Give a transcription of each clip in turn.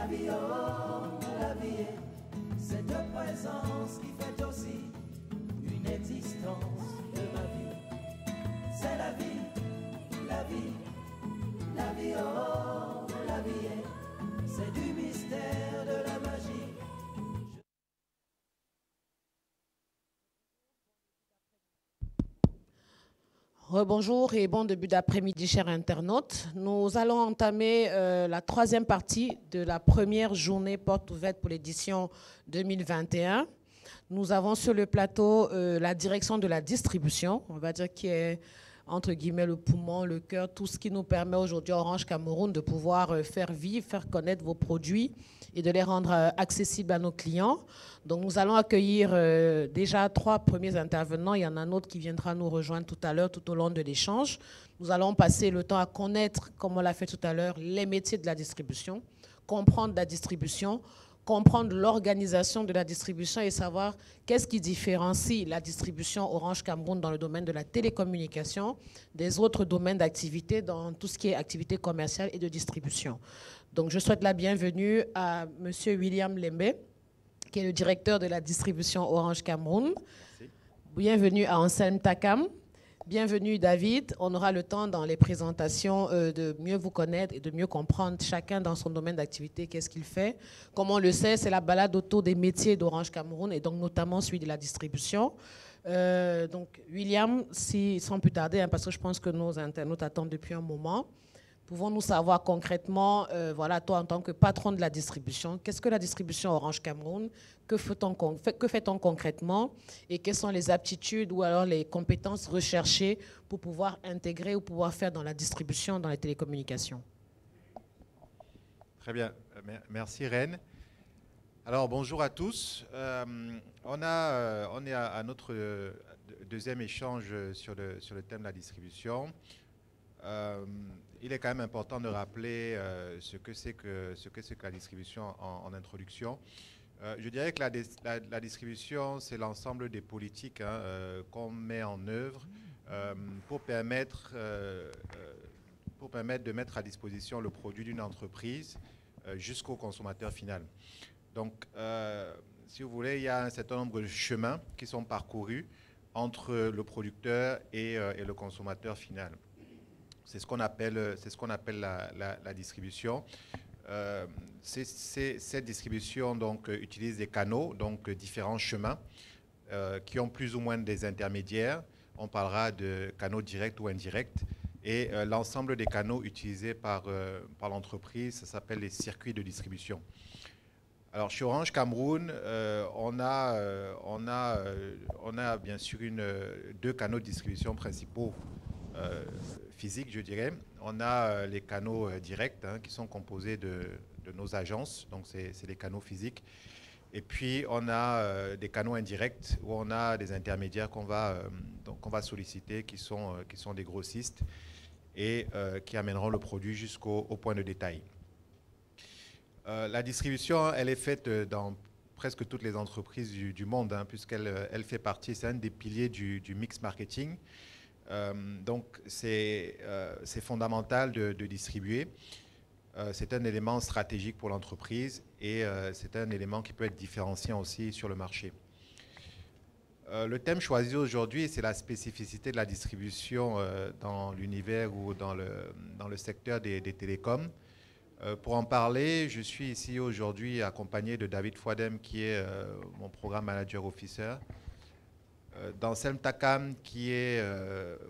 vie, oh, la vie est cette présence qui fait aussi une existence de ma vie. C'est la vie, la vie, la vie, oh, la vie est, c'est du mystère de la magie. Rebonjour et bon début d'après-midi, chers internautes. Nous allons entamer la troisième partie de la première journée porte ouverte pour l'édition 2021. Nous avons sur le plateau la direction de la distribution, on va dire qui est entre guillemets le poumon, le cœur, tout ce qui nous permet aujourd'hui Orange Cameroun de pouvoir faire vivre, faire connaître vos produits et de les rendre accessibles à nos clients. Donc nous allons accueillir déjà 3 premiers intervenants. Il y en a un autre qui viendra nous rejoindre tout à l'heure, tout au long de l'échange. Nous allons passer le temps à connaître, comme on l'a fait tout à l'heure, les métiers de la distribution, comprendre la distribution, comprendre l'organisation de la distribution et savoir qu'est-ce qui différencie la distribution Orange Cameroun dans le domaine de la télécommunication des autres domaines d'activité dans tout ce qui est activité commerciale et de distribution. Donc je souhaite la bienvenue à M. William Lembe, qui est le directeur de la distribution Orange Cameroun. Merci. Bienvenue à Anselme Takam. Bienvenue David. On aura le temps dans les présentations de mieux vous connaître et de mieux comprendre chacun dans son domaine d'activité, qu'est-ce qu'il fait. Comme on le sait, c'est la balade autour des métiers d'Orange Cameroun et donc notamment celui de la distribution. Donc William, sans plus tarder, parce que je pense que nos internautes attendent depuis un moment, pouvons-nous savoir concrètement, voilà, toi en tant que patron de la distribution, qu'est-ce que la distribution Orange Cameroun, que fait-on concrètement et quelles sont les aptitudes ou alors les compétences recherchées pour pouvoir intégrer ou pouvoir faire dans la distribution, dans les télécommunications? Très bien, merci Reine. Alors bonjour à tous. On est à notre deuxième échange sur le thème de la distribution. Il est quand même important de rappeler ce que c'est que la distribution en introduction. Je dirais que la distribution, c'est l'ensemble des politiques qu'on met en œuvre pour permettre de mettre à disposition le produit d'une entreprise jusqu'au consommateur final. Donc, si vous voulez, il y a un certain nombre de chemins qui sont parcourus entre le producteur et le consommateur final. C'est ce qu'on appelle la distribution. Cette distribution donc, utilise des canaux, donc différents chemins qui ont plus ou moins des intermédiaires. On parlera de canaux directs ou indirects. Et l'ensemble des canaux utilisés par l'entreprise, ça s'appelle les circuits de distribution. Alors chez Orange Cameroun, on a bien sûr 2 canaux de distribution principaux physiques, je dirais. On a les canaux directs qui sont composés de nos agences, donc c'est les canaux physiques. Et puis on a des canaux indirects où on a des intermédiaires qu'on va solliciter, qui sont des grossistes et qui amèneront le produit jusqu'au point de détail. La distribution, elle est faite dans presque toutes les entreprises du monde, puisqu'elle fait partie, c'est un des piliers du mix marketing. Donc c'est fondamental de distribuer. C'est un élément stratégique pour l'entreprise et c'est un élément qui peut être différenciant aussi sur le marché. Le thème choisi aujourd'hui, c'est la spécificité de la distribution dans l'univers ou dans le secteur des télécoms. Pour en parler, je suis ici aujourd'hui accompagné de David Fouadem, qui est mon programme manager officer, d'Anselme Takam, qui est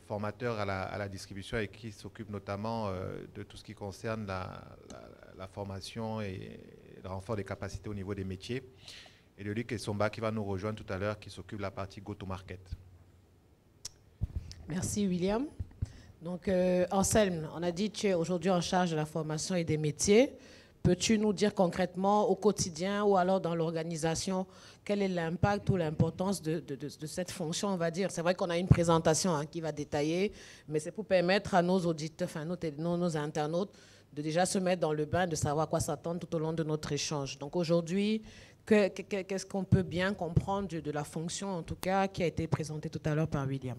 formateur à la distribution et qui s'occupe notamment de tout ce qui concerne la formation et le renfort des capacités au niveau des métiers, et de Luc Essomba, qui va nous rejoindre tout à l'heure, qui s'occupe de la partie go-to-market. Merci William. Donc, Anselme, on a dit que tu es aujourd'hui en charge de la formation et des métiers. Peux-tu nous dire concrètement au quotidien ou alors dans l'organisation, quel est l'impact ou l'importance de cette fonction, on va dire? C'est vrai qu'on a une présentation qui va détailler, mais c'est pour permettre à nos auditeurs, enfin nos internautes, de déjà se mettre dans le bain, de savoir à quoi s'attendre tout au long de notre échange. Donc aujourd'hui, qu'est-ce qu'on peut bien comprendre de la fonction, en tout cas, qui a été présentée tout à l'heure par William?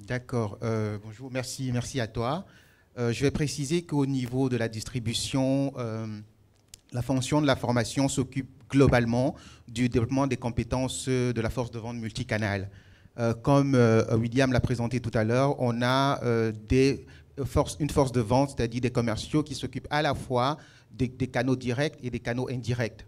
D'accord. Bonjour, merci à toi. Je vais préciser qu'au niveau de la distribution, la fonction de la formation s'occupe globalement du développement des compétences de la force de vente multicanale. Comme William l'a présenté tout à l'heure, on a une force de vente, c'est-à-dire des commerciaux qui s'occupent à la fois des canaux directs et des canaux indirects.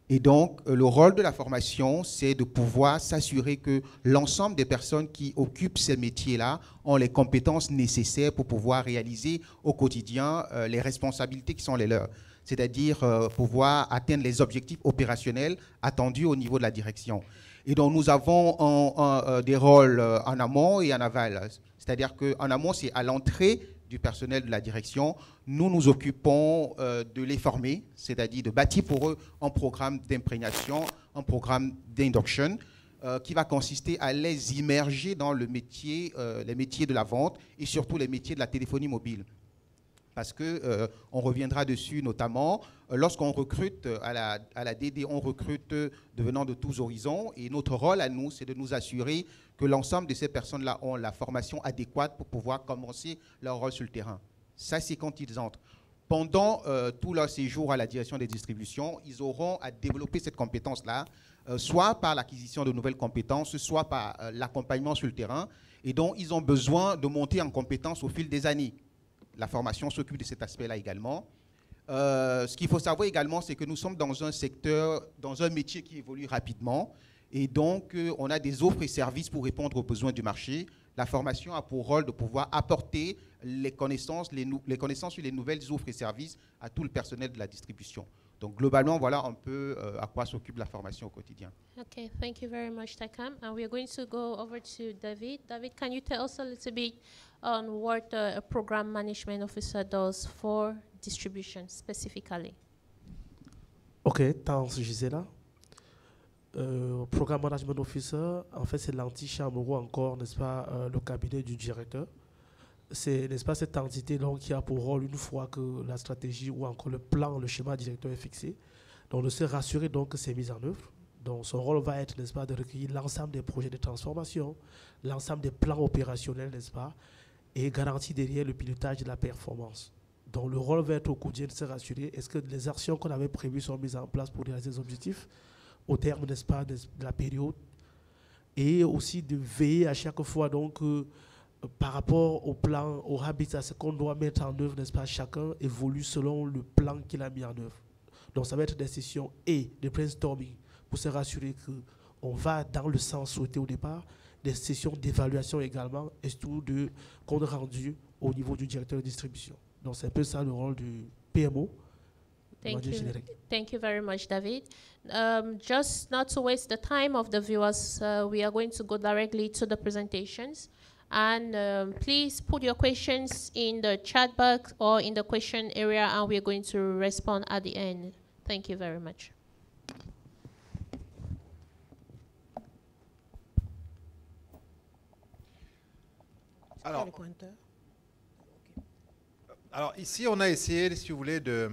Et donc, le rôle de la formation, c'est de pouvoir s'assurer que l'ensemble des personnes qui occupent ces métiers-là ont les compétences nécessaires pour pouvoir réaliser au quotidien les responsabilités qui sont les leurs. C'est-à-dire pouvoir atteindre les objectifs opérationnels attendus au niveau de la direction. Et donc, nous avons des rôles en amont et en aval. C'est-à-dire qu'en amont, c'est à l'entrée du personnel de la direction. Nous nous occupons de les former, c'est-à-dire de bâtir pour eux un programme d'imprégnation, un programme d'induction qui va consister à les immerger dans les métiers de la vente et surtout les métiers de la téléphonie mobile. Parce qu'on reviendra dessus notamment, lorsqu'on recrute à la DD, on recrute de venant de tous horizons et notre rôle à nous, c'est de nous assurer que l'ensemble de ces personnes-là ont la formation adéquate pour pouvoir commencer leur rôle sur le terrain. Ça, c'est quand ils entrent. Pendant tout leur séjour à la direction des distributions, ils auront à développer cette compétence-là, soit par l'acquisition de nouvelles compétences, soit par l'accompagnement sur le terrain, et donc ils ont besoin de monter en compétences au fil des années. La formation s'occupe de cet aspect-là également. Ce qu'il faut savoir également, c'est que nous sommes dans un secteur, dans un métier qui évolue rapidement. Et donc, on a des offres et services pour répondre aux besoins du marché. La formation a pour rôle de pouvoir apporter les connaissances sur les nouvelles offres et services à tout le personnel de la distribution. Donc, globalement, voilà un peu à quoi s'occupe la formation au quotidien. Okay, thank you very much, Takam. And we are going to go over to David. David, can you tell us a little bit on what a program management officer does for distribution specifically? Okay, thanks, Gisela. Programme management officer, en fait, c'est l'antichambre ou encore, n'est-ce pas, le cabinet du directeur. C'est, n'est-ce pas, cette entité donc, qui a pour rôle, une fois que la stratégie ou encore le plan, le schéma directeur est fixé, donc de se rassurer donc que c'est mis en œuvre. Donc son rôle va être, n'est-ce pas, de recueillir l'ensemble des projets de transformation, l'ensemble des plans opérationnels, n'est-ce pas, et garantir derrière le pilotage de la performance. Donc le rôle va être au quotidien de se rassurer, est-ce que les actions qu'on avait prévues sont mises en place pour réaliser les objectifs au terme, n'est-ce pas, de la période, et aussi de veiller à chaque fois donc par rapport au plan, au habit, à ce qu'on doit mettre en œuvre, n'est-ce pas, chacun évolue selon le plan qu'il a mis en œuvre. Donc ça va être des sessions et des brainstorming pour se rassurer qu'on va dans le sens souhaité au départ, des sessions d'évaluation également, et surtout de compte rendu au niveau du directeur de distribution. Donc c'est un peu ça le rôle du PMO. Thank you very much, David. Just not to waste the time of the viewers, we are going to go directly to the presentations. And please put your questions in the chat box or in the question area, and we're going to respond at the end. Thank you very much. Alors ici, on a essayé, si vous voulez, de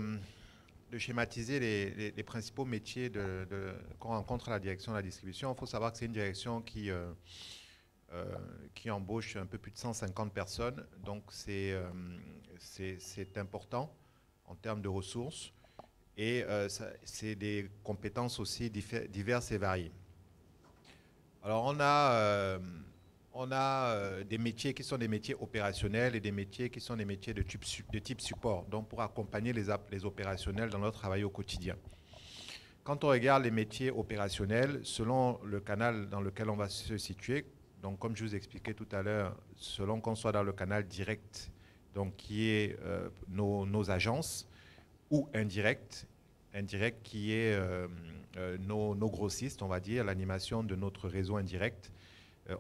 schématiser les principaux métiers qu'on rencontre à la direction de la distribution. Il faut savoir que c'est une direction qui embauche un peu plus de 150 personnes. Donc c'est important en termes de ressources. Et c'est des compétences aussi diverses et variées. Alors on a des métiers qui sont des métiers opérationnels et des métiers qui sont des métiers de type support, donc pour accompagner les opérationnels dans leur travail au quotidien. Quand on regarde les métiers opérationnels, selon le canal dans lequel on va se situer, donc comme je vous expliquais tout à l'heure, selon qu'on soit dans le canal direct, donc qui est nos agences, ou indirect qui est nos grossistes, on va dire, l'animation de notre réseau indirect,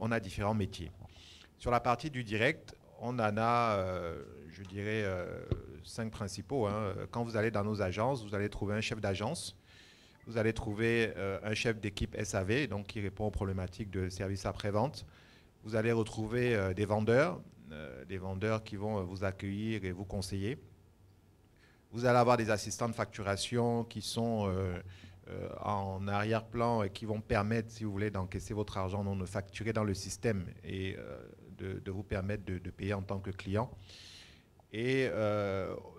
on a différents métiers. Sur la partie du direct, on en a, je dirais, 5 principaux. Hein. Quand vous allez dans nos agences, vous allez trouver un chef d'agence, vous allez trouver un chef d'équipe SAV, donc qui répond aux problématiques de service après-vente. Vous allez retrouver des vendeurs qui vont vous accueillir et vous conseiller. Vous allez avoir des assistants de facturation qui sont en arrière-plan et qui vont permettre, si vous voulez, d'encaisser votre argent non facturé dans le système et de vous permettre de payer en tant que client. Et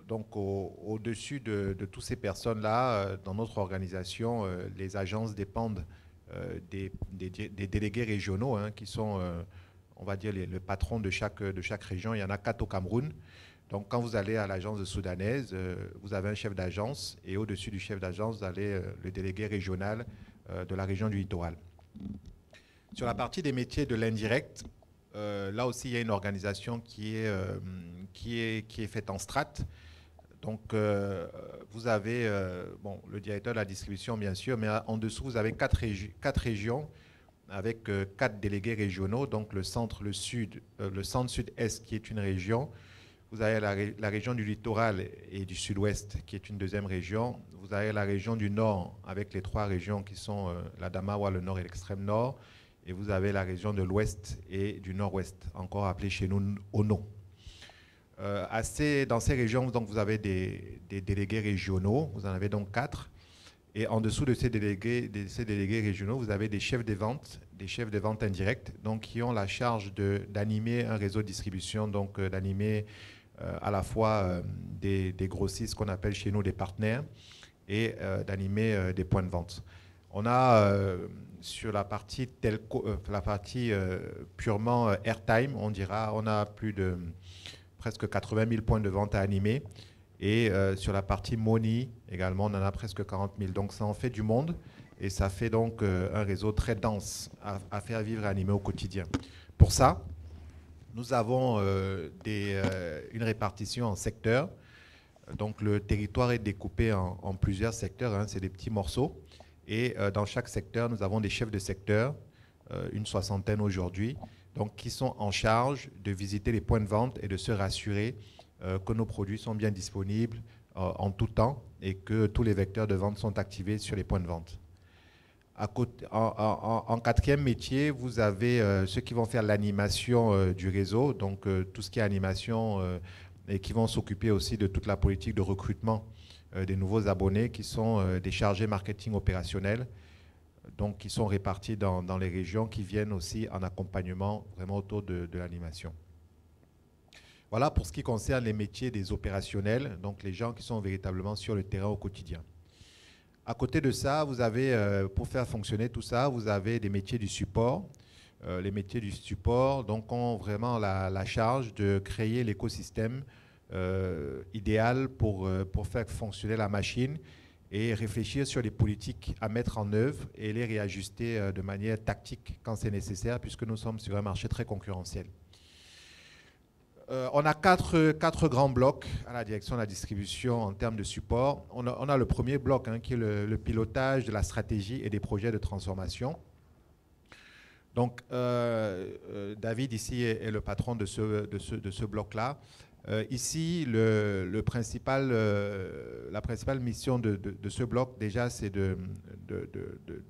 donc, au-dessus de toutes ces personnes-là, dans notre organisation, les agences dépendent des délégués régionaux, hein, qui sont, on va dire, le patron de chaque région. Il y en a 4 au Cameroun. Donc, quand vous allez à l'agence soudanaise, vous avez un chef d'agence, et au-dessus du chef d'agence, vous avez le délégué régional de la région du littoral. Sur la partie des métiers de l'indirect, là aussi, il y a une organisation qui est faite en strates. Donc, vous avez le directeur de la distribution, bien sûr, mais en dessous, vous avez 4 régions avec 4 délégués régionaux. Donc, le centre, le centre-sud-est, qui est une région. Vous avez la région du littoral et du sud-ouest, qui est une deuxième région. Vous avez la région du nord, avec les 3 régions qui sont la Damawa, le nord et l'extrême nord. Et vous avez la région de l'ouest et du nord-ouest, encore appelée chez nous Ono. Dans ces régions, donc, vous avez des délégués régionaux, vous en avez donc 4. Et en dessous de ces délégués régionaux, vous avez des chefs de vente indirects, donc qui ont la charge d'animer un réseau de distribution, donc d'animer à la fois des grossistes qu'on appelle chez nous des partenaires et d'animer des points de vente. On a sur la partie purement airtime, on dira, on a plus de presque 80 000 points de vente à animer. Et sur la partie money, également, on en a presque 40 000. Donc, ça en fait du monde et ça fait donc un réseau très dense à faire vivre et animer au quotidien. Pour ça, nous avons une répartition en secteurs. Donc, le territoire est découpé en plusieurs secteurs, hein, c'est des petits morceaux. Et dans chaque secteur, nous avons des chefs de secteur, une 60aine aujourd'hui, donc qui sont en charge de visiter les points de vente et de se rassurer que nos produits sont bien disponibles en tout temps et que tous les vecteurs de vente sont activés sur les points de vente. En 4e métier, vous avez ceux qui vont faire l'animation du réseau, donc tout ce qui est animation et qui vont s'occuper aussi de toute la politique de recrutement des nouveaux abonnés qui sont des chargés marketing opérationnels, donc qui sont répartis dans les régions qui viennent aussi en accompagnement vraiment autour de l'animation. Voilà pour ce qui concerne les métiers des opérationnels, donc les gens qui sont véritablement sur le terrain au quotidien. À côté de ça, vous avez, pour faire fonctionner tout ça, vous avez des métiers du support. Les métiers du support donc, ont vraiment la charge de créer l'écosystème idéal pour faire fonctionner la machine et réfléchir sur les politiques à mettre en œuvre et les réajuster de manière tactique quand c'est nécessaire, puisque nous sommes sur un marché très concurrentiel. On a quatre grands blocs à la direction de la distribution en termes de support. On a le premier bloc hein, qui est le pilotage de la stratégie et des projets de transformation. Donc, David ici est le patron de ce bloc-là. Ici, la principale mission de ce bloc, déjà, c'est de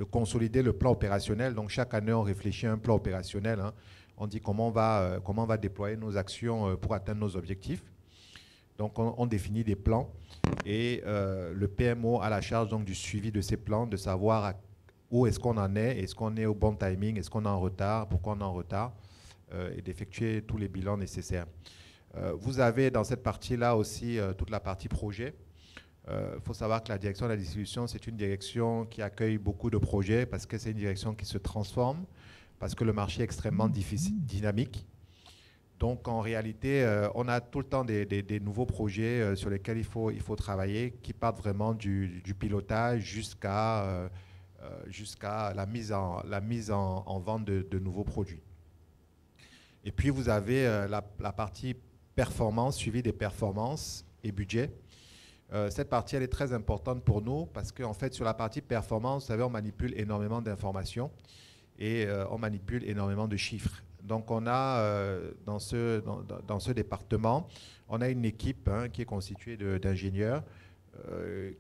consolider le plan opérationnel. Donc, chaque année, on réfléchit à un plan opérationnel. Hein. On dit comment on va déployer nos actions pour atteindre nos objectifs. Donc, on définit des plans et le PMO a la charge donc, du suivi de ces plans, de savoir où est-ce qu'on en est qu'on est au bon timing, est-ce qu'on est en retard, pourquoi on est en retard, et d'effectuer tous les bilans nécessaires. Vous avez dans cette partie-là aussi toute la partie projet. Il faut savoir que la direction de la distribution, c'est une direction qui accueille beaucoup de projets parce que c'est une direction qui se transforme, parce que le marché est extrêmement dynamique. Donc, en réalité, on a tout le temps des nouveaux projets sur lesquels il faut travailler, qui partent vraiment du pilotage jusqu'à la mise en vente de nouveaux produits. Et puis, vous avez la partie performance, suivi des performances et budget. Cette partie, elle est très importante pour nous parce qu'en fait, sur la partie performance, vous savez, on manipule énormément d'informations et on manipule énormément de chiffres. Donc, on a dans ce département, on a une équipe hein, qui est constituée d'ingénieurs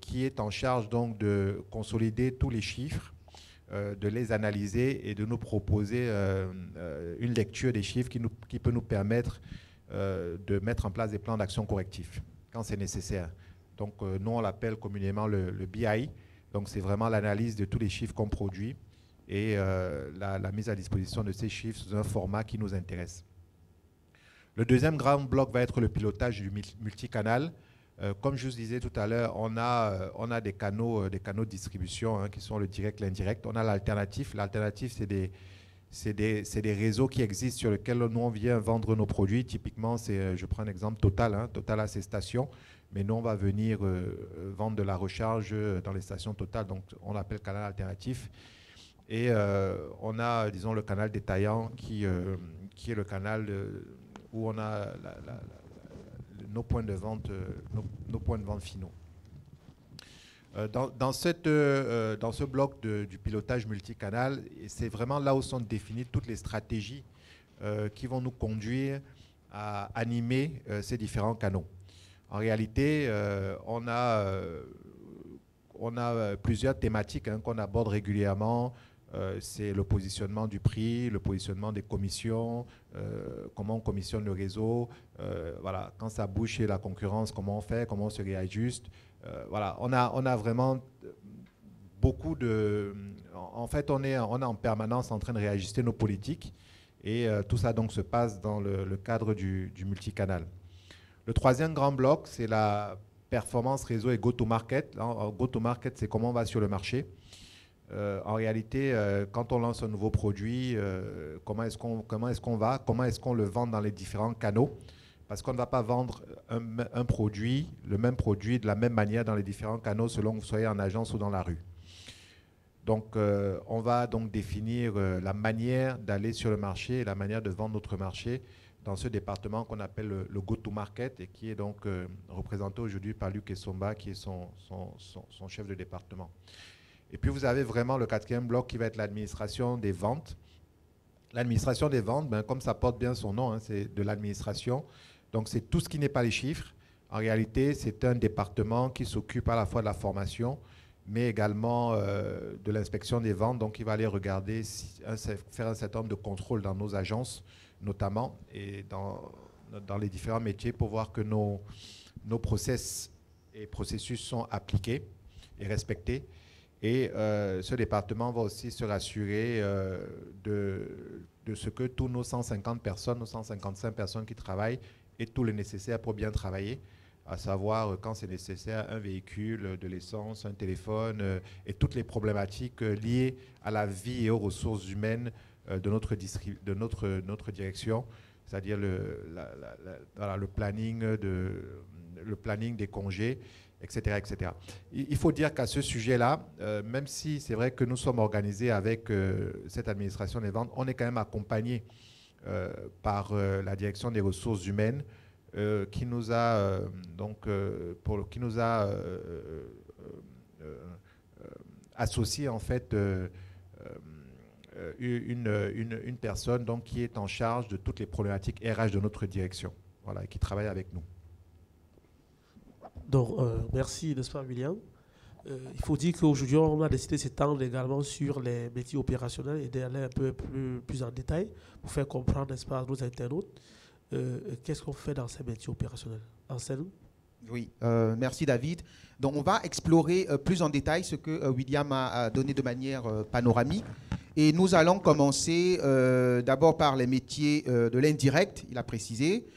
qui est en charge donc de consolider tous les chiffres, de les analyser et de nous proposer une lecture des chiffres qui peut nous permettre de mettre en place des plans d'action correctifs quand c'est nécessaire. Donc, nous, on l'appelle communément le BI. Donc, c'est vraiment l'analyse de tous les chiffres qu'on produit et la mise à disposition de ces chiffres sous un format qui nous intéresse. Le deuxième grand bloc va être le pilotage du multicanal. Comme je vous disais tout à l'heure, on a des canaux de distribution hein, qui sont le direct, l'indirect. On a l'alternatif. L'alternatif, c'est des réseaux qui existent sur lesquels nous, on vient vendre nos produits. Typiquement, je prends un exemple, Total. Hein. Total a ses stations, mais nous, on va venir vendre de la recharge dans les stations Total. Donc, on l'appelle canal alternatif. Et on a, disons, le canal détaillant qui est le canal où on a nos points de vente, nos points de vente finaux. Dans ce bloc du pilotage multicanal, c'est vraiment là où sont définies toutes les stratégies qui vont nous conduire à animer ces différents canaux. En réalité, on a plusieurs thématiques hein, qu'on aborde régulièrement. C'est le positionnement du prix, le positionnement des commissions, comment on commissionne le réseau, voilà, quand ça bouge chez la concurrence, comment on fait, comment on se réajuste. Voilà, on a vraiment beaucoup de... En fait, on est en permanence en train de réajuster nos politiques et tout ça donc se passe dans le cadre du multicanal. Le troisième grand bloc, c'est la performance réseau et go-to-market. Go-to-market, c'est comment on va sur le marché. En réalité, quand on lance un nouveau produit, comment est-ce qu'on le vend dans les différents canaux? Parce qu'on ne va pas vendre un produit, le même produit, de la même manière dans les différents canaux selon que vous soyez en agence ou dans la rue. Donc, on va donc définir la manière d'aller sur le marché et la manière de vendre notre marché dans ce département qu'on appelle le go-to-market et qui est donc représenté aujourd'hui par Luc Essomba, qui est son chef de département. Et puis, vous avez vraiment le quatrième bloc qui va être l'administration des ventes. L'administration des ventes, ben, comme ça porte bien son nom, hein, c'est de l'administration. Donc, c'est tout ce qui n'est pas les chiffres. En réalité, c'est un département qui s'occupe à la fois de la formation, mais également de l'inspection des ventes. Donc, il va aller regarder, faire un certain nombre de contrôles dans nos agences, notamment, et dans les différents métiers pour voir que nos process et processus sont appliqués et respectés. Et ce département va aussi se rassurer de ce que tous nos 150 personnes, nos 155 personnes qui travaillent aient tout le nécessaire pour bien travailler, à savoir quand c'est nécessaire, un véhicule, de l'essence, un téléphone et toutes les problématiques liées à la vie et aux ressources humaines de notre direction, c'est-à-dire le planning des congés, etc., etc. Il faut dire qu'à ce sujet-là, même si c'est vrai que nous sommes organisés avec cette administration des ventes, on est quand même accompagné par la direction des ressources humaines qui nous a associé en fait une personne donc, qui est en charge de toutes les problématiques RH de notre direction, voilà, et qui travaille avec nous. Donc, merci, n'est-ce pas, William? Il faut dire qu'aujourd'hui, on a décidé de s'étendre également sur les métiers opérationnels et d'aller un peu plus en détail pour faire comprendre, n'est-ce pas, à nos internautes, qu'est-ce qu'on fait dans ces métiers opérationnels. Anselme? Oui, merci David. Donc, on va explorer plus en détail ce que William a donné de manière panoramique. Et nous allons commencer d'abord par les métiers de l'indirect, il a précisé.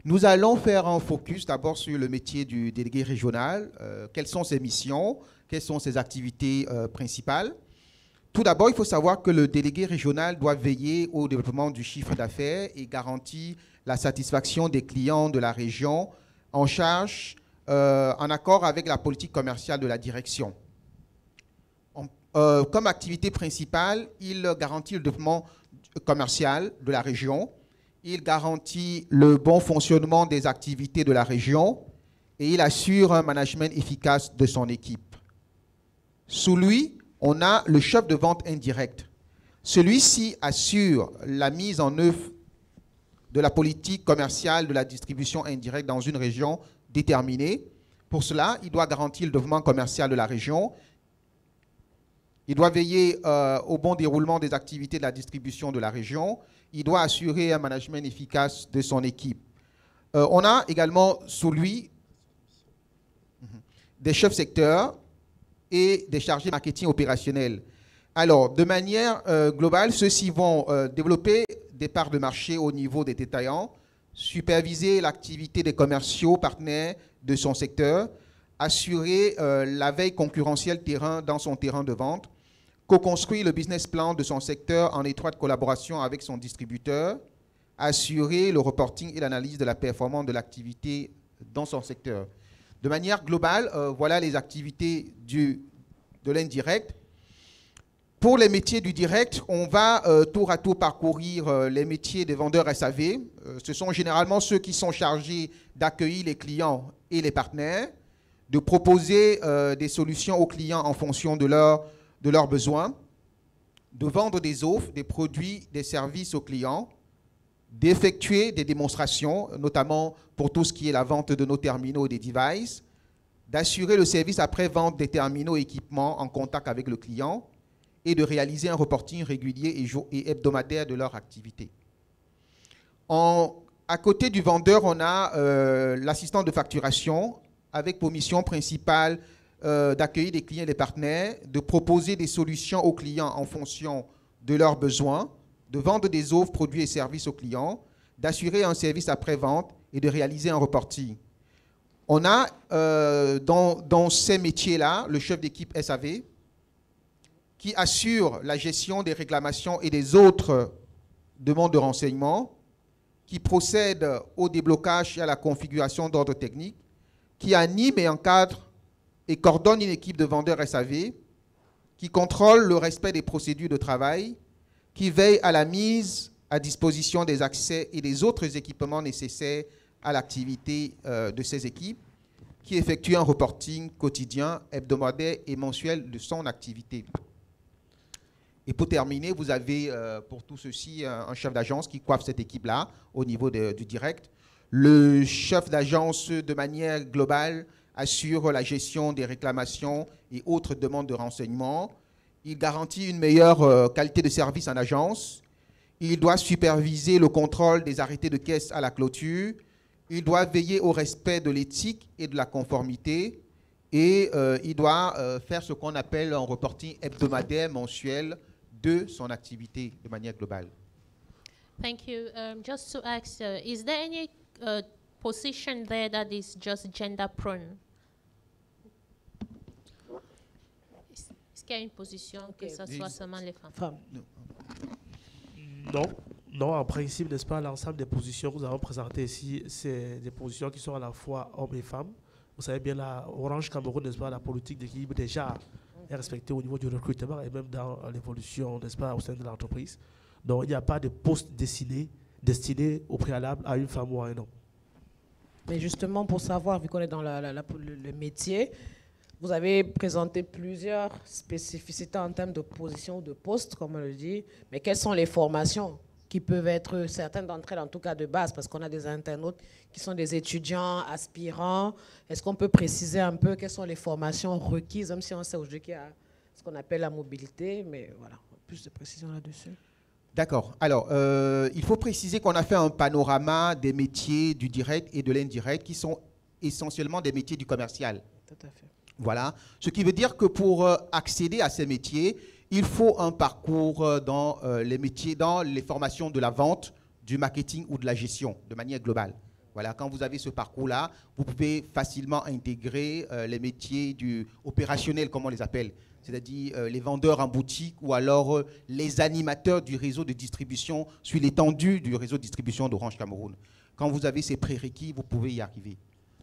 Nous allons faire un focus d'abord sur le métier du délégué régional. Quelles sont ses missions? Quelles sont ses activités principales? Tout d'abord, il faut savoir que le délégué régional doit veiller au développement du chiffre d'affaires et garantir la satisfaction des clients de la région en charge en accord avec la politique commerciale de la direction. Comme activité principale, il garantit le développement commercial de la région. Il garantit le bon fonctionnement des activités de la région et il assure un management efficace de son équipe. Sous lui, on a le chef de vente indirect. Celui-ci assure la mise en œuvre de la politique commerciale de la distribution indirecte dans une région déterminée. Pour cela, il doit garantir le développement commercial de la région. Il doit veiller au bon déroulement des activités de la distribution de la région. Il doit assurer un management efficace de son équipe. On a également sous lui des chefs secteurs et des chargés marketing opérationnels. Alors, de manière globale, ceux-ci vont développer des parts de marché au niveau des détaillants, superviser l'activité des commerciaux partenaires de son secteur, assurer la veille concurrentielle terrain dans son terrain de vente, co-construire le business plan de son secteur en étroite collaboration avec son distributeur, assurer le reporting et l'analyse de la performance de l'activité dans son secteur. De manière globale, voilà les activités de l'indirect. Pour les métiers du direct, on va tour à tour parcourir les métiers des vendeurs SAV. Ce sont généralement ceux qui sont chargés d'accueillir les clients et les partenaires, de proposer des solutions aux clients en fonction de leurs besoins, de vendre des offres, des produits, des services aux clients, d'effectuer des démonstrations, notamment pour tout ce qui est la vente de nos terminaux et des devices, d'assurer le service après-vente des terminaux et équipements en contact avec le client et de réaliser un reporting régulier et hebdomadaire de leur activité. À côté du vendeur, on a l'assistant de facturation avec pour mission principale d'accueillir des clients et des partenaires, de proposer des solutions aux clients en fonction de leurs besoins, de vendre des offres, produits et services aux clients, d'assurer un service après-vente et de réaliser un reporting. On a dans ces métiers-là le chef d'équipe SAV qui assure la gestion des réclamations et des autres demandes de renseignements, qui procède au déblocage et à la configuration d'ordre technique, qui anime et encadre et coordonne une équipe de vendeurs SAV, qui contrôle le respect des procédures de travail, qui veille à la mise à disposition des accès et des autres équipements nécessaires à l'activité de ces équipes, qui effectue un reporting quotidien, hebdomadaire et mensuel de son activité. Et pour terminer, vous avez pour tout ceci un chef d'agence qui coiffe cette équipe-là au niveau du direct. Le chef d'agence, de manière globale, assure la gestion des réclamations et autres demandes de renseignements. Il garantit une meilleure qualité de service en agence. Il doit superviser le contrôle des arrêtés de caisse à la clôture. Il doit veiller au respect de l'éthique et de la conformité. Et il doit faire ce qu'on appelle un reporting hebdomadaire, mensuel de son activité de manière globale. Thank you. Just to ask, is there any position there that is just gender prone? Est-ce qu'il y a une position que ce soit seulement les femmes? Non. Non, en principe, n'est-ce pas, l'ensemble des positions que nous avons présentées ici, c'est des positions qui sont à la fois hommes et femmes. Vous savez bien, la Orange Cameroun, n'est-ce pas, la politique d'équilibre déjà est respectée au niveau du recrutement et même dans l'évolution, n'est-ce pas, au sein de l'entreprise. Donc, il n'y a pas de poste destiné au préalable à une femme ou à un homme. Mais justement, pour savoir, vu qu'on est dans le métier, vous avez présenté plusieurs spécificités en termes de position ou de poste, comme on le dit. Mais quelles sont les formations qui peuvent être, certaines d'entre elles en tout cas de base, parce qu'on a des internautes qui sont des étudiants, aspirants. Est-ce qu'on peut préciser un peu quelles sont les formations requises, même si on sait aujourd'hui qu'il y a ce qu'on appelle la mobilité, mais voilà, plus de précision là-dessus. D'accord. Alors, il faut préciser qu'on a fait un panorama des métiers du direct et de l'indirect qui sont essentiellement des métiers du commercial. Tout à fait. Voilà. Ce qui veut dire que pour accéder à ces métiers, il faut un parcours dans les métiers, dans les formations de la vente, du marketing ou de la gestion, de manière globale. Voilà, quand vous avez ce parcours-là, vous pouvez facilement intégrer les métiers opérationnels, comme on les appelle, c'est-à-dire les vendeurs en boutique ou alors les animateurs du réseau de distribution sur l'étendue du réseau de distribution d'Orange Cameroun. Quand vous avez ces prérequis, vous pouvez y arriver.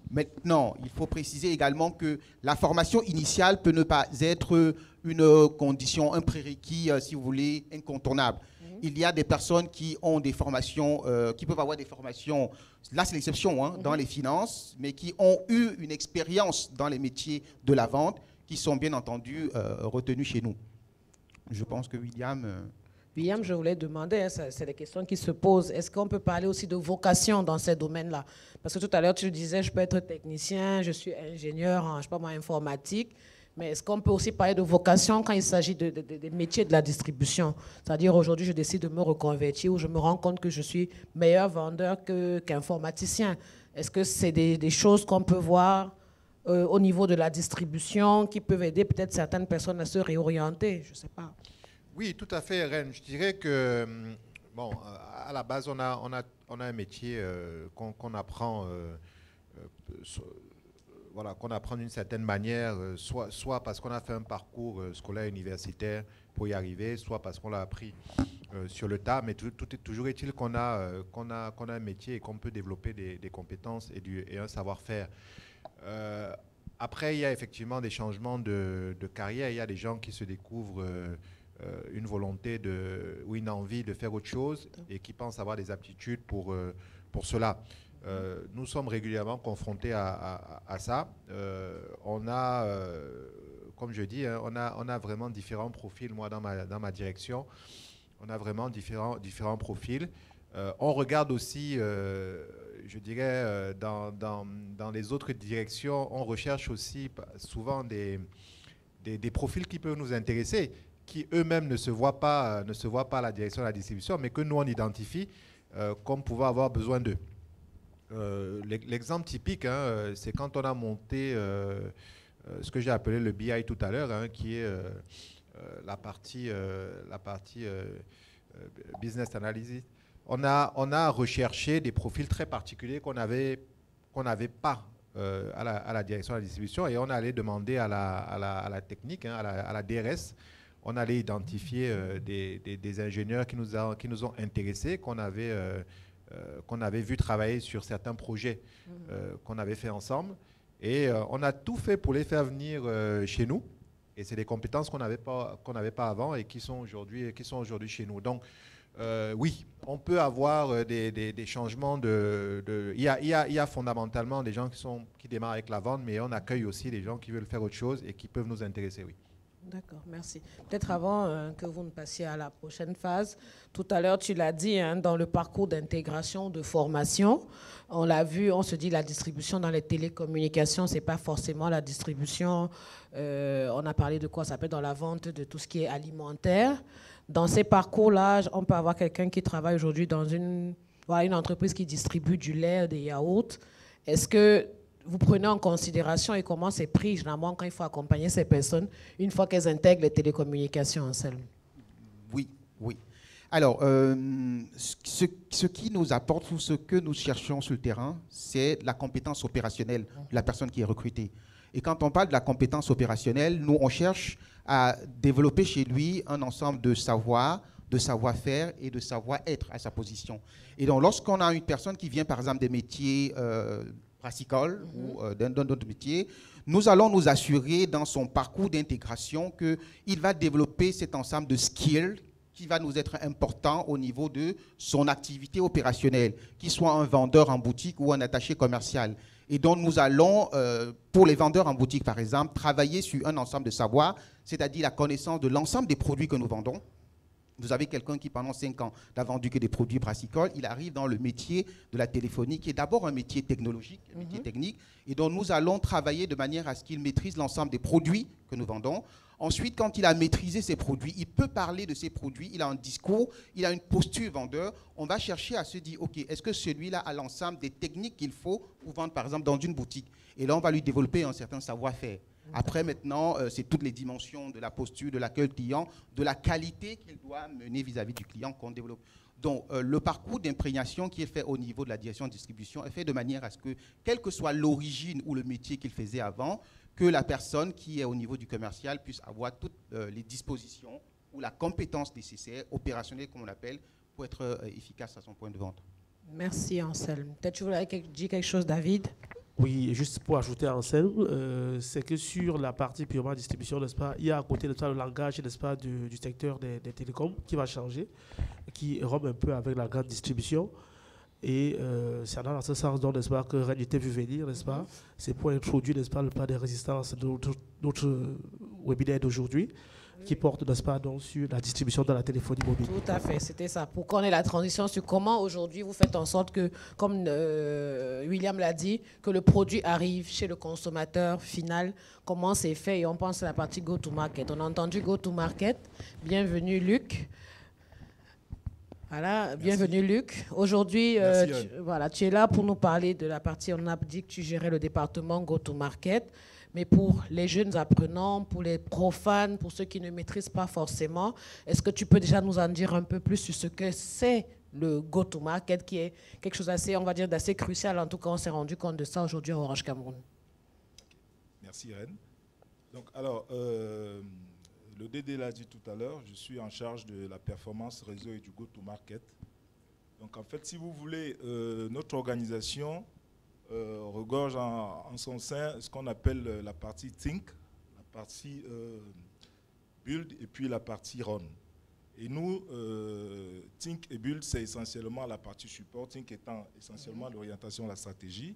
Maintenant, il faut préciser également que la formation initiale peut ne pas être une condition, un prérequis, si vous voulez, incontournable. Il y a des personnes qui ont des formations, qui peuvent avoir des formations, là c'est l'exception, hein, dans les finances, mais qui ont eu une expérience dans les métiers de la vente, qui sont bien entendu retenus chez nous. Je pense que William... William, je voulais demander, hein, c'est des questions qui se posent. Est-ce qu'on peut parler aussi de vocation dans ces domaines-là? Parce que tout à l'heure, tu disais, je peux être technicien, je suis ingénieur en, je sais pas moi, informatique, mais est-ce qu'on peut aussi parler de vocation quand il s'agit des métiers de la distribution? C'est-à-dire, aujourd'hui, je décide de me reconvertir ou je me rends compte que je suis meilleur vendeur qu'informaticien. Est-ce que c'est des choses qu'on peut voir au niveau de la distribution qui peuvent aider peut-être certaines personnes à se réorienter? Je ne sais pas. Oui, tout à fait, Ren. Je dirais que, bon, à la base, on a on a un métier qu'on apprend, voilà, qu'on apprend d'une certaine manière, soit parce qu'on a fait un parcours scolaire universitaire pour y arriver, soit parce qu'on l'a appris sur le tas, mais toujours est-il qu'on a un métier et qu'on peut développer des compétences et un savoir-faire. Après, il y a effectivement des changements de carrière. Il y a des gens qui se découvrent une volonté ou une envie de faire autre chose et qui pensent avoir des aptitudes pour cela. Nous sommes régulièrement confrontés à ça. On a, comme je dis, hein, on a vraiment différents profils. Moi, dans ma direction, on a vraiment différents profils. On regarde aussi, je dirais, dans les autres directions, on recherche aussi souvent des profils qui peuvent nous intéresser, qui eux-mêmes ne se voient pas à la direction de la distribution, mais que nous, on identifie comme pouvant avoir besoin d'eux. L'exemple typique, hein, c'est quand on a monté ce que j'ai appelé le BI tout à l'heure, hein, qui est la partie business analysis. On a recherché des profils très particuliers qu'on n'avait pas à la direction de la distribution, et on allait demander à la technique, hein, à la DRS. On allait identifier des ingénieurs qui nous ont intéressés, qu'on avait vu travailler sur certains projets qu'on avait fait ensemble. Et on a tout fait pour les faire venir chez nous. Et c'est des compétences qu'on n'avait pas avant et qui sont aujourd'hui chez nous. Donc, oui, on peut avoir des changements il y a fondamentalement des gens qui démarrent avec la vente, mais on accueille aussi des gens qui veulent faire autre chose et qui peuvent nous intéresser, oui. D'accord, merci. Peut-être avant que vous ne passiez à la prochaine phase, tout à l'heure, tu l'as dit, hein, dans le parcours d'intégration, de formation, on l'a vu, on se dit la distribution dans les télécommunications, ce n'est pas forcément la distribution, on a parlé de quoi, ça peut être dans la vente de tout ce qui est alimentaire. Dans ces parcours-là, on peut avoir quelqu'un qui travaille aujourd'hui dans une entreprise qui distribue du lait, des yaourts. Est-ce que vous prenez en considération et comment c'est pris généralement quand il faut accompagner ces personnes une fois qu'elles intègrent les télécommunications en selle? Oui. Alors, ce qui nous apporte ou ce que nous cherchons sur le terrain, c'est la compétence opérationnelle de la personne qui est recrutée. Et quand on parle de la compétence opérationnelle, nous, on cherche à développer chez lui un ensemble de savoir, de savoir-faire et de savoir-être à sa position. Et donc, lorsqu'on a une personne qui vient, par exemple, des métiers brassicoles ou d'un autre métier, nous allons nous assurer dans son parcours d'intégration qu'il va développer cet ensemble de skills qui va nous être important au niveau de son activité opérationnelle, qu'il soit un vendeur en boutique ou un attaché commercial. Et donc, nous allons, pour les vendeurs en boutique, par exemple, travailler sur un ensemble de savoirs, c'est-à-dire la connaissance de l'ensemble des produits que nous vendons. Vous avez quelqu'un qui, pendant 5 ans, n'a vendu que des produits brassicoles. Il arrive dans le métier de la téléphonie, qui est d'abord un métier technologique, un métier technique. Et donc, nous allons travailler de manière à ce qu'il maîtrise l'ensemble des produits que nous vendons. Ensuite, quand il a maîtrisé ses produits, il peut parler de ses produits, il a un discours, il a une posture vendeur. On va chercher à se dire, OK, est-ce que celui-là a l'ensemble des techniques qu'il faut pour vendre, par exemple, dans une boutique? Et là, on va lui développer un certain savoir-faire. Après, maintenant, c'est toutes les dimensions de la posture, de l'accueil client, de la qualité qu'il doit mener vis-à-vis du client qu'on développe. Donc, le parcours d'imprégnation qui est fait au niveau de la direction de distribution est fait de manière à ce que, quelle que soit l'origine ou le métier qu'il faisait avant, que la personne qui est au niveau du commercial puisse avoir toutes les dispositions ou la compétence nécessaire, opérationnelle comme on l'appelle, pour être efficace à son point de vente. Merci Anselme. Peut-être que tu voulais dire quelque chose, David? Oui, juste pour ajouter à Anselme, c'est que sur la partie purement distribution, n'est-ce pas, il y a à côté, n'est-ce pas, le langage, n'est-ce pas, du secteur des télécoms qui va changer, qui rompt un peu avec la grande distribution. Et c'est dans ce sens, donc, n'est-ce pas, que rien n'était vu venir, n'est-ce pas? C'est pour introduire, n'est-ce pas, le pas de résistance de notre webinaire d'aujourd'hui, qui porte, n'est-ce pas, donc, sur la distribution dans la téléphonie mobile. Tout à fait, c'était ça. Pour qu'on ait la transition sur comment aujourd'hui vous faites en sorte que, comme William l'a dit, que le produit arrive chez le consommateur final, comment c'est fait. Et on pense à la partie go-to-market. On a entendu go-to-market. Bienvenue Luc. Voilà, bienvenue Luc. Aujourd'hui, tu es là pour nous parler de la partie, on a dit que tu gérais le département go-to-market, mais pour les jeunes apprenants, pour les profanes, pour ceux qui ne maîtrisent pas forcément, est-ce que tu peux déjà nous en dire un peu plus sur ce que c'est le go-to-market, qui est quelque chose d'assez, on va dire, d'assez crucial. En tout cas, on s'est rendu compte de ça aujourd'hui à Orange Cameroun. Merci, Irène. Donc, alors, le DD l'a dit tout à l'heure, je suis en charge de la performance réseau et du go-to-market. Donc, en fait, si vous voulez, notre organisation regorge en son sein ce qu'on appelle la partie Think, la partie Build et puis la partie Run. Et nous, Think et Build, c'est essentiellement la partie support, Think étant essentiellement l'orientation de la stratégie.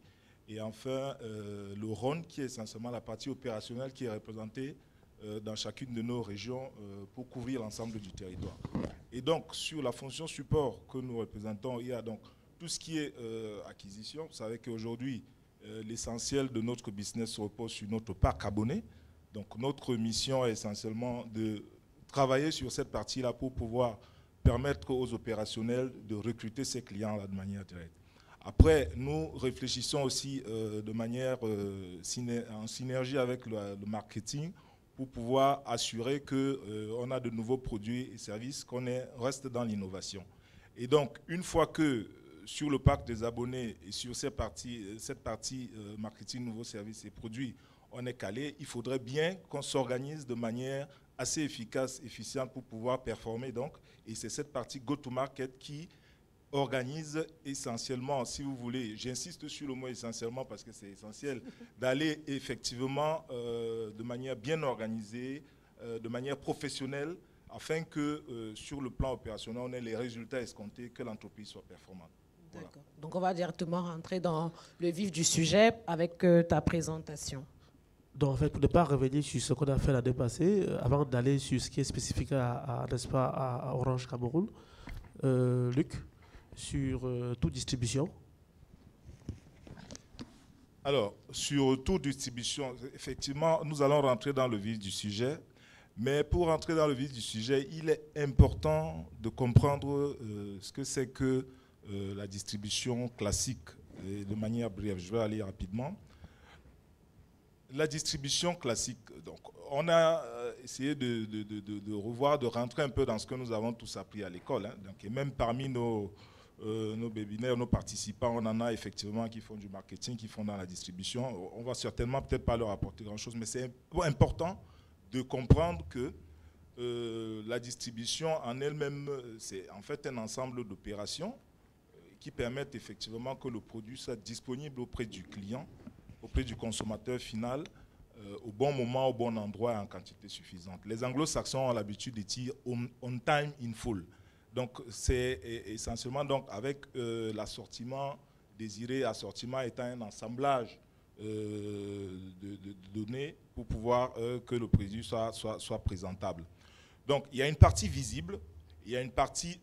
Et enfin, le Run, qui est essentiellement la partie opérationnelle qui est représentée dans chacune de nos régions pour couvrir l'ensemble du territoire. Et donc, sur la fonction support que nous représentons, il y a donc tout ce qui est acquisition. Vous savez qu'aujourd'hui, l'essentiel de notre business repose sur notre parc abonné. Donc, notre mission est essentiellement de travailler sur cette partie-là pour pouvoir permettre aux opérationnels de recruter ces clients-là de manière directe. Après, nous réfléchissons aussi de manière en synergie avec le marketing pour pouvoir assurer qu'on a de nouveaux produits et services, qu'on reste dans l'innovation. Et donc, une fois que sur le parc des abonnés et sur cette partie marketing, nouveaux services et produits, on est calé, il faudrait bien qu'on s'organise de manière assez efficace, efficiente pour pouvoir performer. Donc, et c'est cette partie go-to-market qui organise essentiellement, si vous voulez, j'insiste sur le mot essentiellement parce que c'est essentiel, d'aller effectivement de manière bien organisée, de manière professionnelle, afin que sur le plan opérationnel, on ait les résultats escomptés, que l'entreprise soit performante. Voilà. D'accord. Donc on va directement rentrer dans le vif du sujet avec ta présentation. Donc en fait, pour ne pas revenir sur ce qu'on a fait l'année passée, avant d'aller sur ce qui est spécifique n'est-ce pas, à Orange Cameroun, Luc, sur toute distribution. Alors, sur toute distribution, effectivement, nous allons rentrer dans le vif du sujet. Mais pour rentrer dans le vif du sujet, il est important de comprendre ce que c'est que la distribution classique. Et de manière brève, je vais aller rapidement. La distribution classique, donc, on a essayé de revoir, de rentrer un peu dans ce que nous avons tous appris à l'école. Hein. Donc, et même parmi nos webinaires, nos participants, on en a effectivement qui font du marketing, qui font dans la distribution. On va certainement peut-être pas leur apporter grand-chose, mais c'est important de comprendre que la distribution en elle-même, c'est en fait un ensemble d'opérations qui permettent effectivement que le produit soit disponible auprès du client, auprès du consommateur final, au bon moment, au bon endroit et en quantité suffisante. Les anglo-saxons ont l'habitude de dire on time in full. Donc c'est essentiellement donc, avec l'assortiment désiré, assortiment étant un assemblage de données pour pouvoir que le produit soit présentable. Donc il y a une partie visible, il y a une partie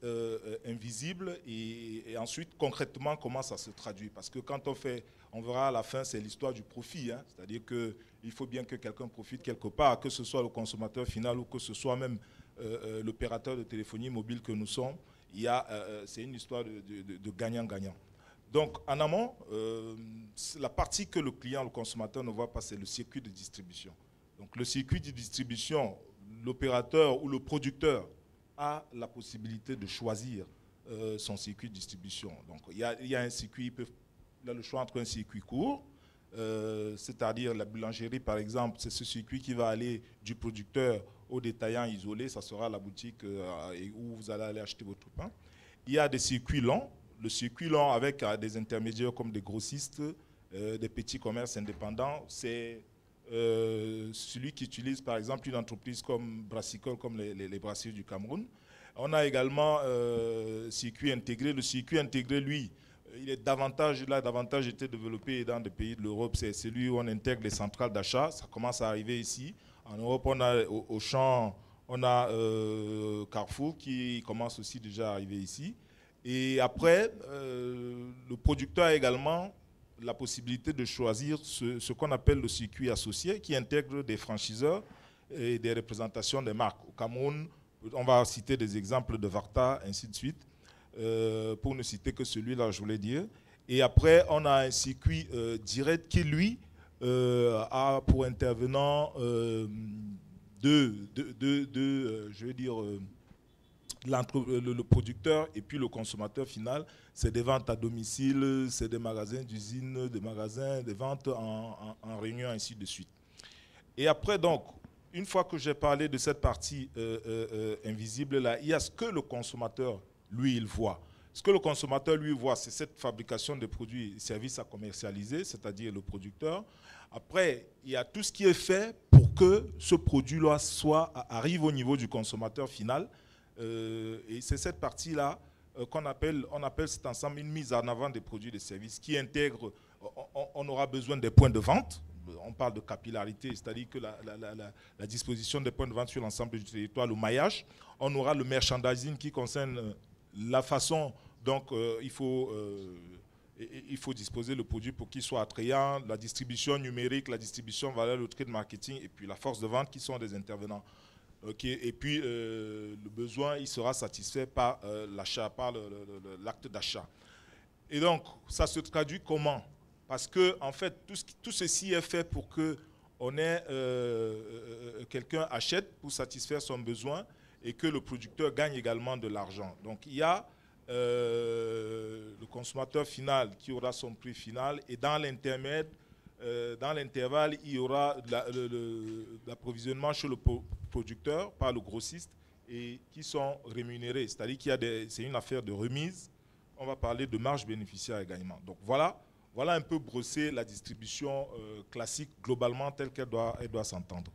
invisible et ensuite concrètement comment ça se traduit. Parce que quand on verra à la fin, c'est l'histoire du profit. Hein, c'est-à-dire qu'il faut bien que quelqu'un profite quelque part, que ce soit le consommateur final ou que ce soit même l'opérateur de téléphonie mobile que nous sommes. C'est une histoire de gagnant-gagnant. Donc en amont, la partie que le client, le consommateur ne voit pas, c'est le circuit de distribution. Donc le circuit de distribution, l'opérateur ou le producteur a la possibilité de choisir son circuit de distribution. Donc il y a un circuit, il a le choix entre un circuit court, c'est-à-dire la boulangerie par exemple, c'est ce circuit qui va aller du producteur au détaillant isolé, ça sera la boutique où vous allez aller acheter votre pain. Il y a des circuits longs, le circuit long avec des intermédiaires comme des grossistes, des petits commerces indépendants, c'est celui qui utilise par exemple une entreprise comme Brassicole, comme les brasseries du Cameroun. On a également circuit intégré. Le circuit intégré, lui, il est davantage été développé dans des pays de l'Europe. C'est celui où on intègre les centrales d'achat. Ça commence à arriver ici. En Europe, on a Auchan, on a Carrefour qui commence aussi déjà à arriver ici. Et après, le producteur a également la possibilité de choisir ce qu'on appelle le circuit associé, qui intègre des franchiseurs et des représentations des marques. Au Cameroun, on va citer des exemples de Varta, ainsi de suite, pour ne citer que celui-là, je voulais dire. Et après, on a un circuit direct qui, lui, a pour intervenant je vais dire, le producteur et puis le consommateur final, c'est des ventes à domicile, c'est des magasins d'usine, des magasins, des ventes en réunion, ainsi de suite. Et après, donc, une fois que j'ai parlé de cette partie invisible-là, il y a ce que le consommateur, lui, il voit. Ce que le consommateur, lui, voit, c'est cette fabrication de produits et services à commercialiser, c'est-à-dire le producteur. Après, il y a tout ce qui est fait pour que ce produit-là arrive au niveau du consommateur final. Et c'est cette partie-là on appelle cet ensemble une mise en avant des produits et des services qui intègre, on aura besoin des points de vente. On parle de capillarité, c'est-à-dire que la disposition des points de vente sur l'ensemble du territoire, le maillage. On aura le merchandising qui concerne la façon, donc il faut disposer le produit pour qu'il soit attrayant, la distribution numérique, la distribution valeur, le trade marketing et puis la force de vente qui sont des intervenants. Et puis le besoin, il sera satisfait par l'achat, par l'acte d'achat. Et donc, ça se traduit comment? Parce que, en fait, tout ceci est fait pour que quelqu'un achète pour satisfaire son besoin et que le producteur gagne également de l'argent. Donc, il y a le consommateur final qui aura son prix final et dans l'intervalle, il y aura l'approvisionnement chez le producteur par le grossiste et qui sont rémunérés. C'est-à-dire c'est une affaire de remise. On va parler de marge bénéficiaire également. Donc, voilà un peu brosser la distribution classique globalement telle qu'elle doit s'entendre.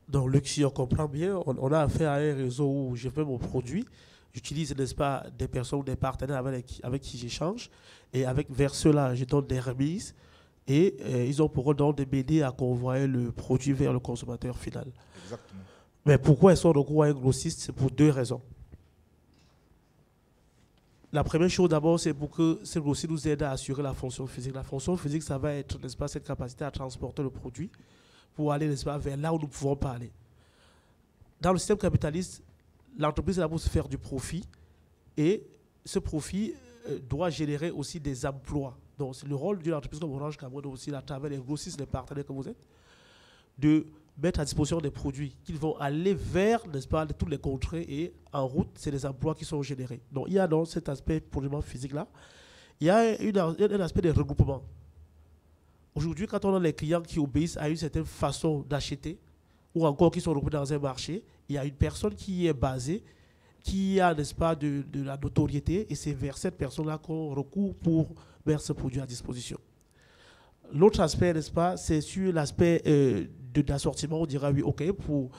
Donc, Luc, si on comprend bien, on a affaire à un réseau où je fais mon produit, j'utilise, n'est-ce pas, des personnes ou des partenaires avec qui j'échange, et vers ceux-là, je donne des remises, et ils ont pour rôle de m'aider à convoyer le produit vers le consommateur final. Exactement. Mais pourquoi ils sont recours à un grossiste? C'est pour deux raisons. La première chose d'abord, c'est pour que ce grossiste nous aide à assurer la fonction physique. La fonction physique, ça va être, n'est-ce pas, cette capacité à transporter le produit pour aller, n'est-ce pas, vers là où nous pouvons pas aller. Dans le système capitaliste, l'entreprise est là pour se faire du profit et ce profit doit générer aussi des emplois. Donc, c'est le rôle d'une entreprise comme Orange Cameroun aussi, à travers les grossistes, les partenaires que vous êtes, de mettre à disposition des produits qu'ils vont aller vers, n'est-ce pas, tous les contrées et en route, c'est des emplois qui sont générés. Donc, il y a dans cet aspect purement physique-là, il y a un aspect de regroupement. Aujourd'hui, quand on a les clients qui obéissent à une certaine façon d'acheter, ou encore qui sont regroupés dans un marché, il y a une personne qui est basée, qui a, n'est-ce pas, de la notoriété, et c'est vers cette personne-là qu'on recourt pour mettre ce produit à disposition. L'autre aspect, n'est-ce pas, c'est sur l'aspect d'assortiment. On dira, oui, OK, pour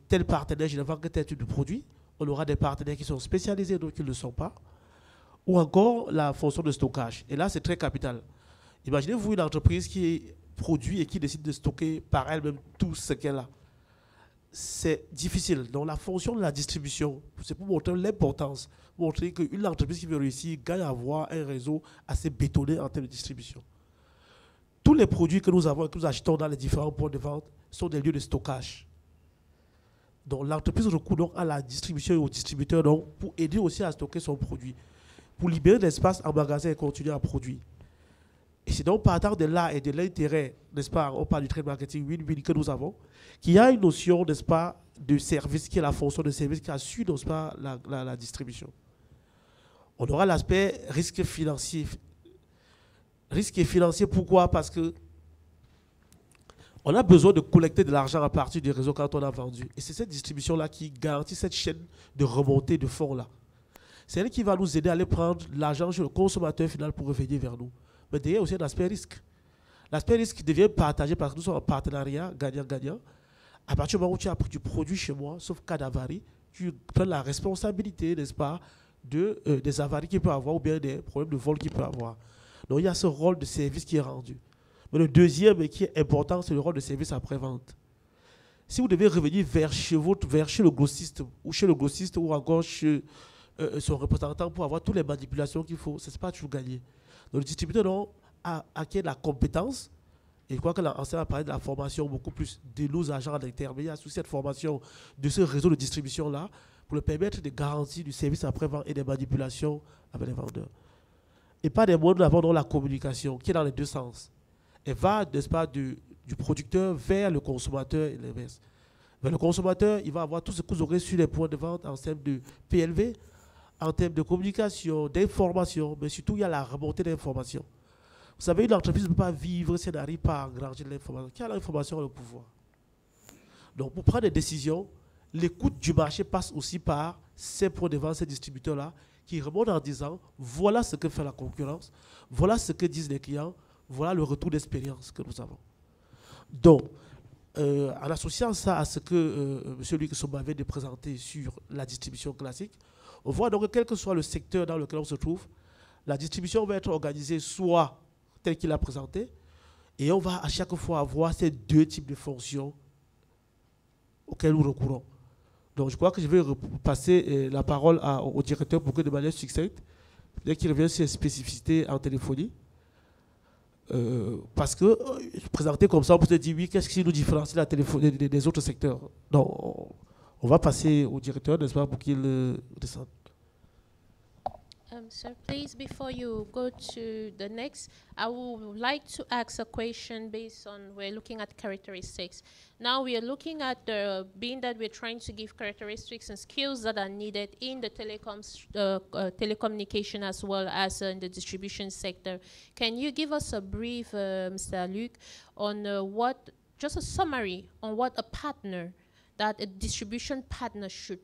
tel partenaire, je ne vends que tel type de produit. On aura des partenaires qui sont spécialisés, d'autres qui ne le sont pas. Ou encore la fonction de stockage. Et là, c'est très capital. Imaginez-vous une entreprise qui produit et qui décide de stocker par elle-même tout ce qu'elle a. C'est difficile. Donc, la fonction de la distribution, c'est pour montrer l'importance, montrer qu'une entreprise qui veut réussir gagne à avoir un réseau assez bétonné en termes de distribution. Tous les produits que nous avons et que nous achetons dans les différents points de vente sont des lieux de stockage. Donc, l'entreprise recourt donc à la distribution et au distributeur donc, pour aider aussi à stocker son produit, pour libérer de l'espace en magasin et continuer à produire. Et c'est donc partant de là et de l'intérêt, n'est-ce pas, on parle du trade marketing win-win que nous avons, qu'il y a une notion, n'est-ce pas, de service, qui est la fonction de service qui assure, n'est-ce pas, la distribution. On aura l'aspect risque financier. Risque financier, pourquoi? Parce que on a besoin de collecter de l'argent à partir du réseau quand on a vendu. Et c'est cette distribution-là qui garantit cette chaîne de remontée de fonds-là. C'est elle qui va nous aider à aller prendre l'argent chez le consommateur final pour revenir vers nous. Mais derrière aussi un aspect risque. L'aspect risque devient partagé parce que nous sommes en partenariat gagnant-gagnant. À partir du moment où tu as pris du produit chez moi, sauf cas d'avarie, tu prends la responsabilité, n'est-ce pas, des avaries qu'il peut avoir ou bien des problèmes de vol qu'il peut avoir. Donc il y a ce rôle de service qui est rendu. Mais le deuxième qui est important, c'est le rôle de service après-vente. Si vous devez revenir vers chez le grossiste ou encore chez son représentant pour avoir toutes les manipulations qu'il faut, ce n'est pas toujours gagné. Donc le distributeur a acquis la compétence, et je crois que l'enseignant a parlé de la formation beaucoup plus de nos agents d'intermédiaire sous cette formation de ce réseau de distribution-là pour le permettre de garantir du service après-vente et des manipulations avec les vendeurs. Et pas des mots, nous avons la communication qui est dans les deux sens. Elle va, n'est-ce pas, du producteur vers le consommateur et l'inverse. Mais le consommateur, il va avoir tout ce que vous aurez sur les points de vente en termes de PLV, en termes de communication, d'information, mais surtout, il y a la remontée d'information. Vous savez, une entreprise ne peut pas vivre si elle n'arrive pas à engranger l'information. Qui a l'information a le pouvoir. Donc, pour prendre des décisions, l'écoute du marché passe aussi par ces points de vente, ces distributeurs-là, qui remontent en disant, voilà ce que fait la concurrence, voilà ce que disent les clients, voilà le retour d'expérience que nous avons. Donc, en associant ça à ce que M. Luc Somba avait présenté sur la distribution classique, on voit donc que quel que soit le secteur dans lequel on se trouve, la distribution va être organisée soit tel qu'il a présenté, et on va à chaque fois avoir ces deux types de fonctions auxquelles nous recourons. Donc je crois que je vais passer la parole au directeur pour que de manière succincte, dès qu'il revient sur les spécificités en téléphonie, parce que présenter comme ça, on peut se dire oui, qu'est-ce qui nous différencie la téléphonie des autres secteurs. Donc on va passer au directeur, n'est-ce pas, pour qu'il descende. Sir, please, before you go to the next, I would like to ask a question based on, we're looking at characteristics. Now we are looking at being that we're trying to give characteristics and skills that are needed in the telecommunication as well as in the distribution sector. Can you give us a brief, Mr. Luc, on just a summary on what a partner, that a distribution partner should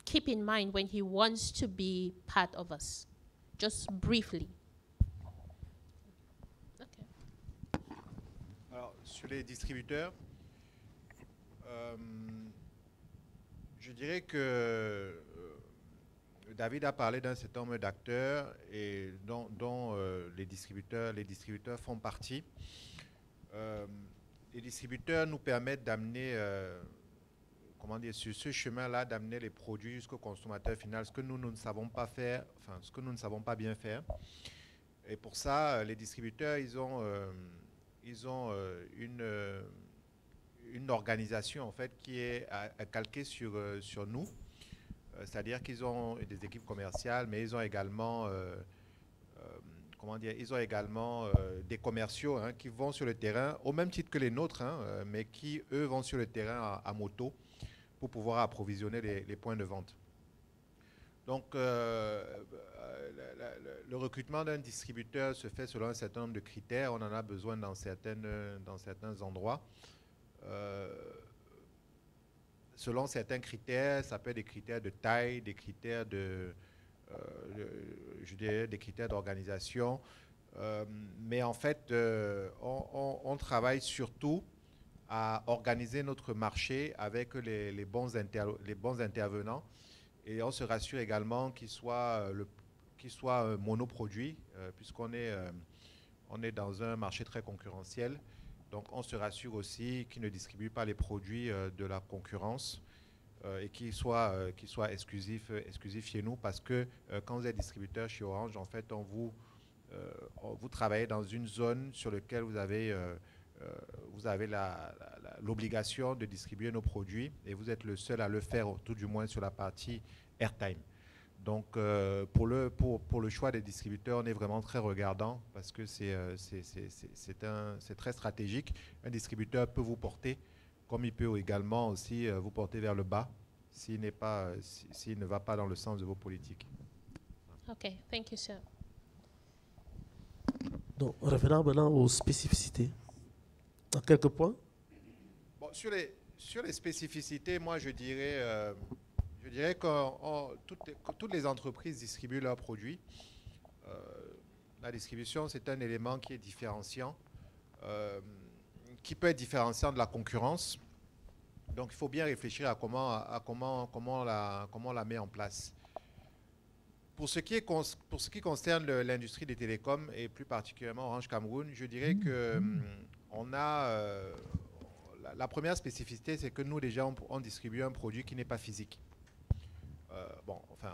keep in mind when he wants to be part of us? Just briefly. Okay. Alors, sur les distributeurs, je dirais que David a parlé d'un certain nombre d'acteurs et dont les distributeurs font partie. Les distributeurs nous permettent d'amener comment dire, sur ce chemin-là, d'amener les produits jusqu'au consommateur final, ce que nous ne savons pas faire, enfin, ce que nous ne savons pas bien faire. Et pour ça, les distributeurs, ils ont une organisation, en fait, qui est calquée sur nous. C'est-à-dire qu'ils ont des équipes commerciales, mais ils ont également, comment dire, ils ont également des commerciaux qui vont sur le terrain, au même titre que les nôtres, mais qui, eux, vont sur le terrain à moto, pour pouvoir approvisionner les points de vente. Donc, le recrutement d'un distributeur se fait selon un certain nombre de critères. On en a besoin dans certains endroits. Selon certains critères, ça peut être des critères de taille, des critères je dirais des critères d'organisation. Mais en fait, on travaille surtout à organiser notre marché avec les bons intervenants, et on se rassure également qu'il soit monoproduit, puisqu'on est dans un marché très concurrentiel. Donc on se rassure aussi qu'il ne distribue pas les produits de la concurrence et qu'il soit exclusif chez nous, parce que quand vous êtes distributeur chez Orange, en fait, vous travaillez dans une zone sur laquelle vous avez l'obligation de distribuer nos produits, et vous êtes le seul à le faire, tout du moins sur la partie airtime. Donc, pour le choix des distributeurs, on est vraiment très regardant, parce que c'est très stratégique. Un distributeur peut vous porter, comme il peut également aussi vous porter vers le bas, s'il ne va pas dans le sens de vos politiques. OK, thank you, sir. Donc, revenons maintenant aux spécificités. En quelques points. Bon, sur les spécificités, moi je dirais que toutes les entreprises distribuent leurs produits. La distribution, c'est un élément qui est différenciant, qui peut être différenciant de la concurrence. Donc il faut bien réfléchir à comment on la met en place. Pour ce qui concerne l'industrie des télécoms, et plus particulièrement Orange Cameroun, je dirais que la première spécificité, c'est que nous, déjà, on distribue un produit qui n'est pas physique.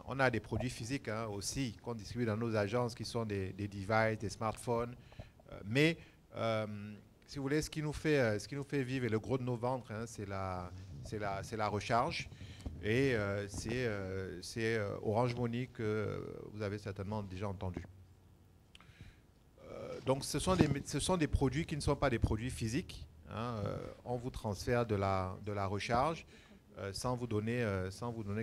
On a des produits physiques aussi qu'on distribue dans nos agences, qui sont des devices, des smartphones. Mais, si vous voulez, ce qui nous fait vivre, et le gros de nos ventes, c'est la recharge. Et c'est Orange Money que vous avez certainement déjà entendu. Donc ce sont des produits qui ne sont pas des produits physiques. On vous transfère de la recharge. sans vous donner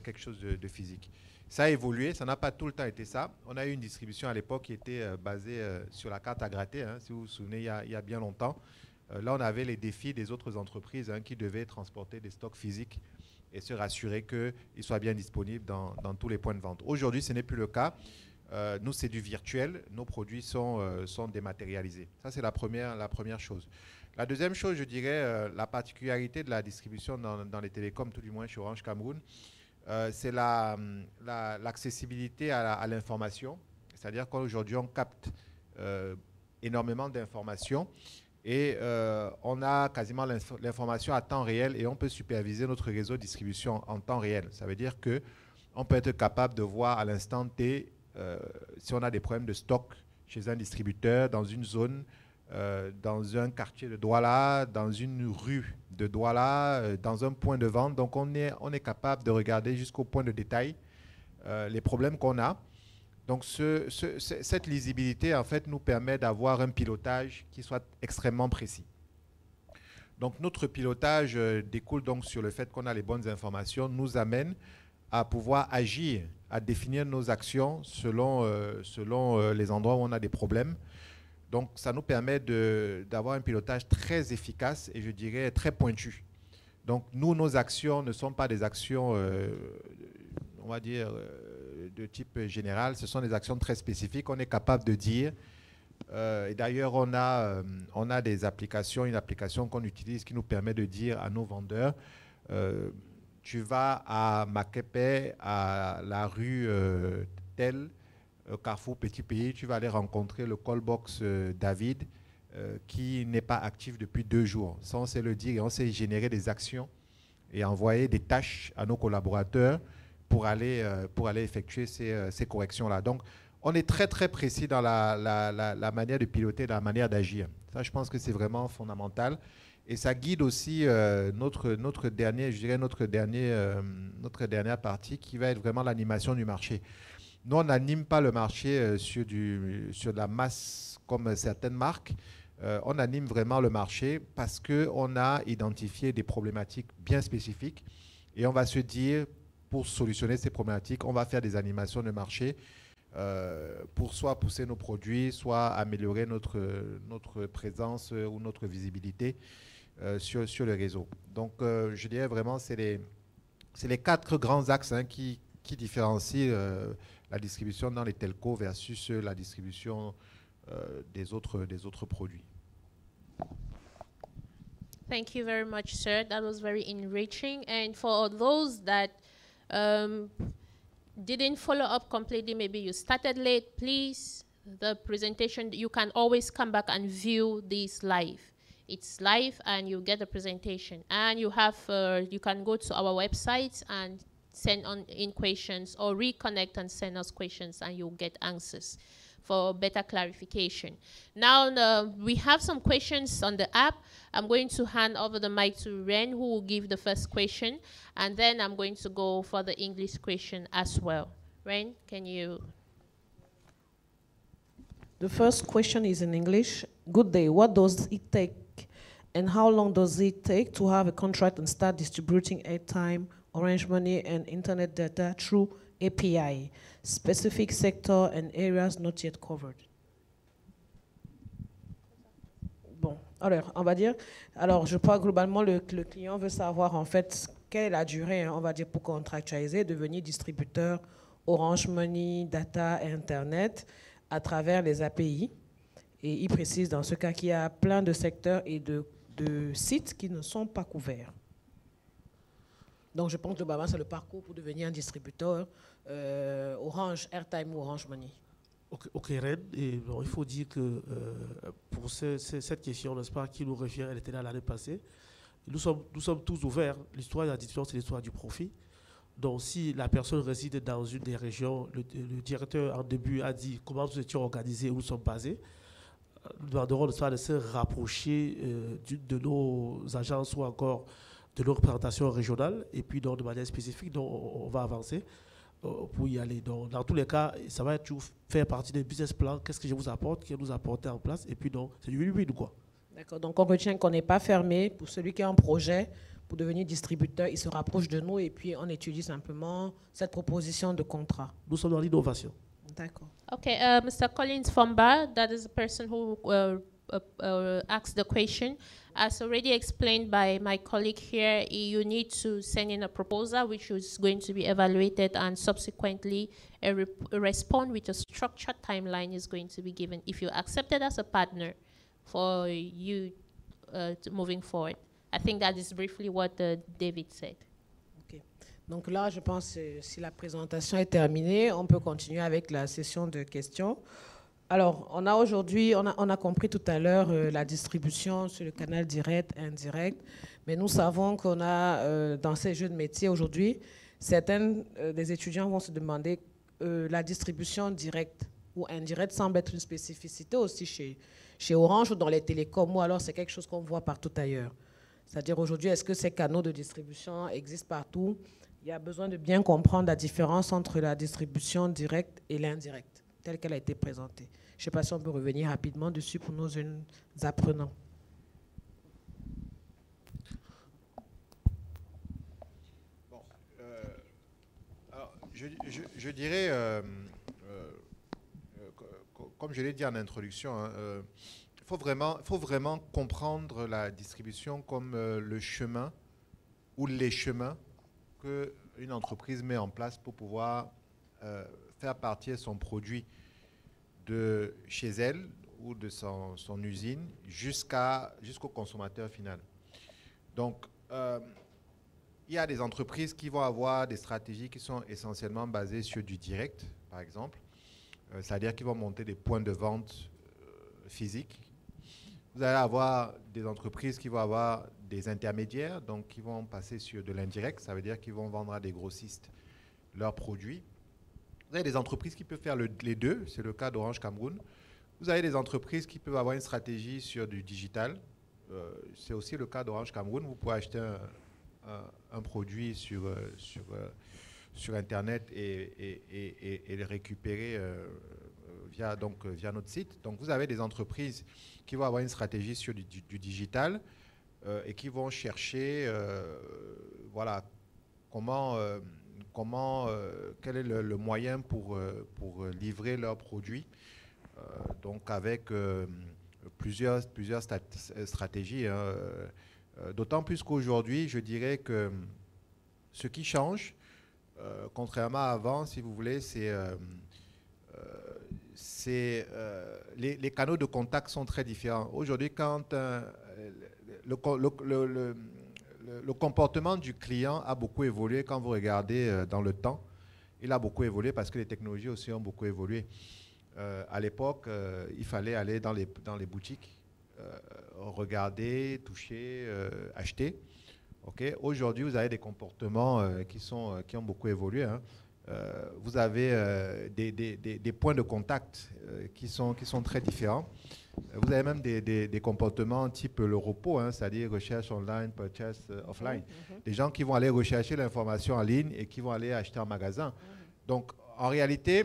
quelque chose de physique. Ça a évolué, ça n'a pas tout le temps été ça. On a eu une distribution à l'époque qui était basée sur la carte à gratter, hein, si vous vous souvenez, il y a bien longtemps. Là, on avait les défis des autres entreprises qui devaient transporter des stocks physiques et se rassurer qu'ils soient bien disponibles dans tous les points de vente. Aujourd'hui, ce n'est plus le cas. Nous, c'est du virtuel. Nos produits sont dématérialisés. Ça, c'est la première chose. La deuxième chose, je dirais, la particularité de la distribution dans les télécoms, tout du moins chez Orange Cameroun, c'est l'accessibilité à l'information. C'est-à-dire qu'aujourd'hui, on capte énormément d'informations et on a quasiment l'information à temps réel et on peut superviser notre réseau de distribution en temps réel. Ça veut dire qu'on peut être capable de voir à l'instant T si on a des problèmes de stock chez un distributeur, dans une zone, dans un quartier de Douala, dans une rue de Douala, dans un point de vente. Donc, on est capable de regarder jusqu'au point de détail les problèmes qu'on a. Donc, cette lisibilité, en fait, nous permet d'avoir un pilotage qui soit extrêmement précis. Donc, notre pilotage découle donc sur le fait qu'on a les bonnes informations, nous amène à pouvoir agir, à définir nos actions selon les endroits où on a des problèmes. Donc, ça nous permet d'avoir un pilotage très efficace et je dirais très pointu. Donc, nos actions ne sont pas des actions, on va dire, de type général. Ce sont des actions très spécifiques. On est capable de dire, et d'ailleurs, on a des applications, une application qu'on utilise qui nous permet de dire à nos vendeurs, tu vas à Makepe, à la rue telle, Carrefour Petit Pays, tu vas aller rencontrer le callbox David qui n'est pas actif depuis 2 jours. Ça, on sait le dire et on sait générer des actions et envoyer des tâches à nos collaborateurs pour aller effectuer ces corrections-là. Donc, on est très, très précis dans la manière de piloter, dans la manière d'agir. Ça, je pense que c'est vraiment fondamental. Et ça guide aussi notre dernière partie qui va être vraiment l'animation du marché. Nous, on n'anime pas le marché sur de la masse comme certaines marques. On anime vraiment le marché parce qu'on a identifié des problématiques bien spécifiques et on va se dire, pour solutionner ces problématiques, on va faire des animations de marché pour soit pousser nos produits, soit améliorer notre présence ou notre visibilité sur le réseau. Donc, je dirais vraiment, c'est les 4 grands axes qui différencient la distribution dans les telcos versus la distribution des autres produits. Thank you very much, sir. That was very enriching. And for those that didn't follow up completely, maybe you started late, please, the presentation, you can always come back and view this live. It's live and you get the presentation. And you can go to our website and send in questions or reconnect and send us questions and you'll get answers for better clarification. Now, we have some questions on the app. I'm going to hand over the mic to Ren, who will give the first question, and then I'm going to go for the English question as well. Ren, can you? The first question is in English. Good day. What does it take and how long does it take to have a contract and start distributing airtime, Orange Money, and internet data through API, specific sector and areas not yet covered? Bon, alors, on va dire, je crois globalement, le client veut savoir en fait quelle est la durée, on va dire, pour contractualiser, devenir distributeur Orange Money, data et internet à travers les API. Et il précise dans ce cas qu'il y a plein de secteurs et de sites qui ne sont pas couverts. Donc, je pense que globalement, c'est le parcours pour devenir un distributeur Orange Airtime ou Orange Money. Ok, Red. Et bon, il faut dire que pour cette question, n'est-ce pas, qui nous revient, elle était là l'année passée. Nous sommes tous ouverts. L'histoire de la distribution, c'est l'histoire du profit. Donc, si la personne réside dans une des régions, le directeur, en début, a dit comment nous étions organisés, où nous sommes basés. Nous demanderons de se rapprocher de nos agences ou encore de nos représentations régionales et puis donc, de manière spécifique, donc, on va avancer pour y aller. Donc, dans tous les cas, ça va toujours faire partie des business plans. Qu'est-ce que je vous apporte, qu'est-ce que vous apportez en place et puis donc c'est du win-win quoi. D'accord, donc on retient qu'on n'est pas fermé. Pour celui qui a un projet pour devenir distributeur, il se rapproche de nous et puis on étudie simplement cette proposition de contrat. Nous sommes dans l'innovation. D'accord. Okay, Mr. Collins Fomba, that is the person who asked the question. As already explained by my colleague here, you need to send in a proposal which is going to be evaluated, and subsequently a response with a structured timeline is going to be given if you accept it as a partner for you moving forward. I think that is briefly what David said. Okay. Donc là, je pense que si la présentation est terminée, on peut continuer avec la session de questions. Alors, on a aujourd'hui, on a compris tout à l'heure la distribution sur le canal direct, indirect, mais nous savons qu'on a, dans ces jeux de métier aujourd'hui, certains des étudiants vont se demander la distribution directe ou indirecte semble être une spécificité aussi chez Orange ou dans les télécoms, ou alors c'est quelque chose qu'on voit partout ailleurs. C'est-à-dire aujourd'hui, est-ce que ces canaux de distribution existent partout? Il y a besoin de bien comprendre la différence entre la distribution directe et l'indirecte, telle qu'elle a été présentée. Je ne sais pas si on peut revenir rapidement dessus pour nos jeunes apprenants. Bon, alors, je dirais, comme je l'ai dit en introduction, il faut vraiment comprendre la distribution comme le chemin ou les chemins qu'une entreprise met en place pour pouvoir faire partir son produit de chez elle ou de son usine jusqu'au consommateur final. Donc, il y a des entreprises qui vont avoir des stratégies qui sont essentiellement basées sur du direct, par exemple. C'est-à-dire qu'ils vont monter des points de vente physiques. Vous allez avoir des entreprises qui vont avoir des intermédiaires, donc qui vont passer sur de l'indirect. Ça veut dire qu'ils vont vendre à des grossistes leurs produits. Vous avez des entreprises qui peuvent faire les deux, c'est le cas d'Orange Cameroun. Vous avez des entreprises qui peuvent avoir une stratégie sur du digital. C'est aussi le cas d'Orange Cameroun. Vous pouvez acheter un produit sur Internet et le récupérer via notre site. Donc vous avez des entreprises qui vont avoir une stratégie sur du digital et qui vont chercher voilà, quel est le moyen pour livrer leurs produits, donc avec plusieurs stratégies. Hein, d'autant plus qu'aujourd'hui, je dirais que ce qui change, contrairement à avant, si vous voulez, les canaux de contact sont très différents. Aujourd'hui, quand le comportement du client a beaucoup évolué quand vous regardez dans le temps. Il a beaucoup évolué parce que les technologies aussi ont beaucoup évolué. À l'époque, il fallait aller dans les boutiques, regarder, toucher, acheter. Okay. Aujourd'hui, vous avez des comportements qui ont beaucoup évolué. Hein. Vous avez des points de contact qui sont très différents. Vous avez même des comportements type le repos, hein, c'est-à-dire recherche online, purchase offline. Des gens qui vont aller rechercher l'information en ligne et qui vont aller acheter en magasin. Donc, en réalité,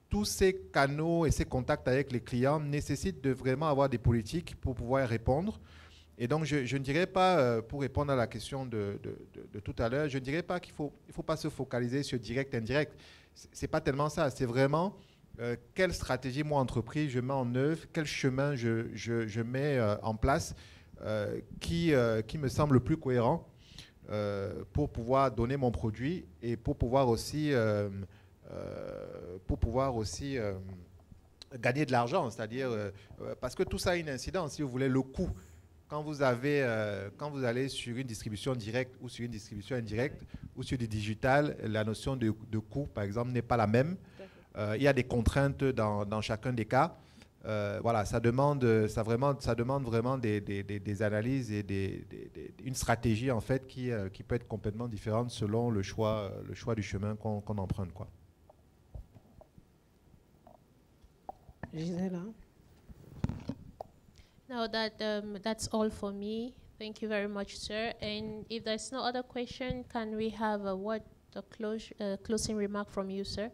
tous ces canaux et ces contacts avec les clients nécessitent de vraiment avoir des politiques pour pouvoir y répondre. Et donc, je ne dirais pas, pour répondre à la question de tout à l'heure, je ne dirais pas qu'il ne faut pas se focaliser sur direct, indirect. Ce n'est pas tellement ça. C'est vraiment quelle stratégie, moi, entreprise, je mets en œuvre, quel chemin je mets en place qui me semble le plus cohérent pour pouvoir donner mon produit et pour pouvoir aussi gagner de l'argent. C'est-à-dire, parce que tout ça a une incidence, si vous voulez, le coût. Quand vous allez sur une distribution directe ou sur une distribution indirecte ou sur du digital, la notion de coût, par exemple, n'est pas la même. Il y a des contraintes dans chacun des cas. Voilà, ça demande vraiment des analyses et une stratégie en fait qui peut être complètement différente selon le choix du chemin qu'on emprunte, quoi. Gisela. Now that's all for me. Thank you very much, sir. And if there's no other question, can we have a closing remark from you, sir?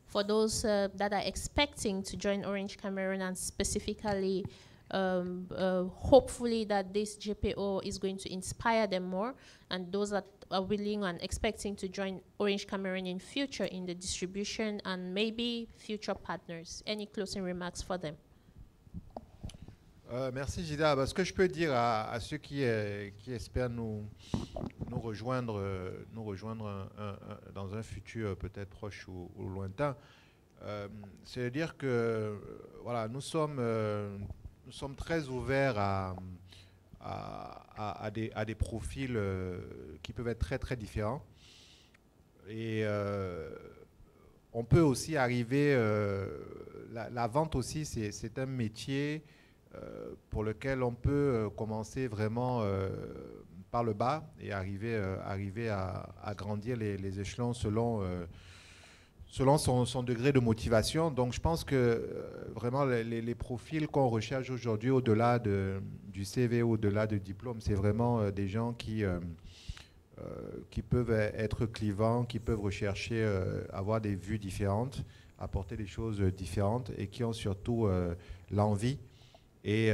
For those that are expecting to join Orange Cameroon and specifically hopefully that this GPO is going to inspire them more, and those that are willing and expecting to join Orange Cameroon in future in the distribution and maybe future partners. Any closing remarks for them? Merci Gida. Ce que je peux dire à ceux qui espèrent nous rejoindre dans un futur peut-être proche ou lointain, c'est de dire que voilà, nous sommes très ouverts à des profils qui peuvent être très très différents, et on peut aussi arriver, la vente aussi c'est un métier pour lequel on peut commencer vraiment par le bas et arriver à grandir les échelons selon son degré de motivation. Donc je pense que vraiment les profils qu'on recherche aujourd'hui au-delà du CV, au-delà du diplôme, c'est vraiment des gens qui peuvent être clivants, qui peuvent rechercher, avoir des vues différentes, apporter des choses différentes, et qui ont surtout l'envie et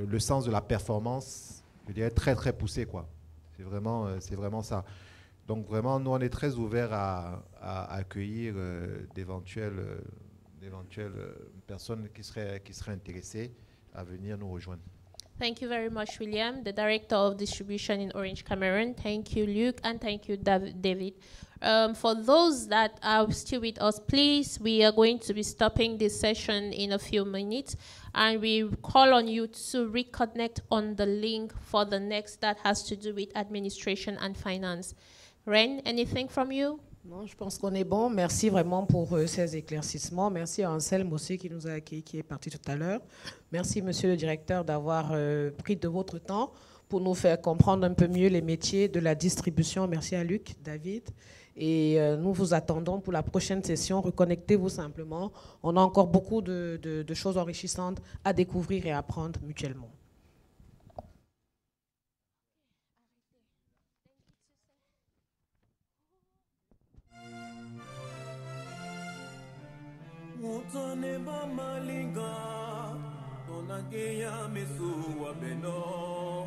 le sens de la performance, je dirais, très très poussé, quoi. C'est vraiment ça. Donc vraiment, nous on est très ouverts à accueillir d'éventuelles personnes qui seraient intéressées à venir nous rejoindre. Thank you very much, William, the Director of Distribution in Orange Cameroon. Thank you, Luke, and thank you, David. For those that are still with us, please, we are going to be stopping this session in a few minutes, and we call on you to reconnect on the link for the next that has to do with administration and finance. Ren, anything from you? Non, je pense qu'on est bon. Merci vraiment pour ces éclaircissements. Merci à Anselme aussi qui nous a accueillis, qui est parti tout à l'heure. Merci, monsieur le directeur, d'avoir pris de votre temps pour nous faire comprendre un peu mieux les métiers de la distribution. Merci à Luc, David. Et nous vous attendons pour la prochaine session. Reconnectez-vous simplement. On a encore beaucoup de choses enrichissantes à découvrir et à apprendre mutuellement. Mutone ba malinga, tonageya mesu wa beno,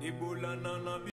ibulana na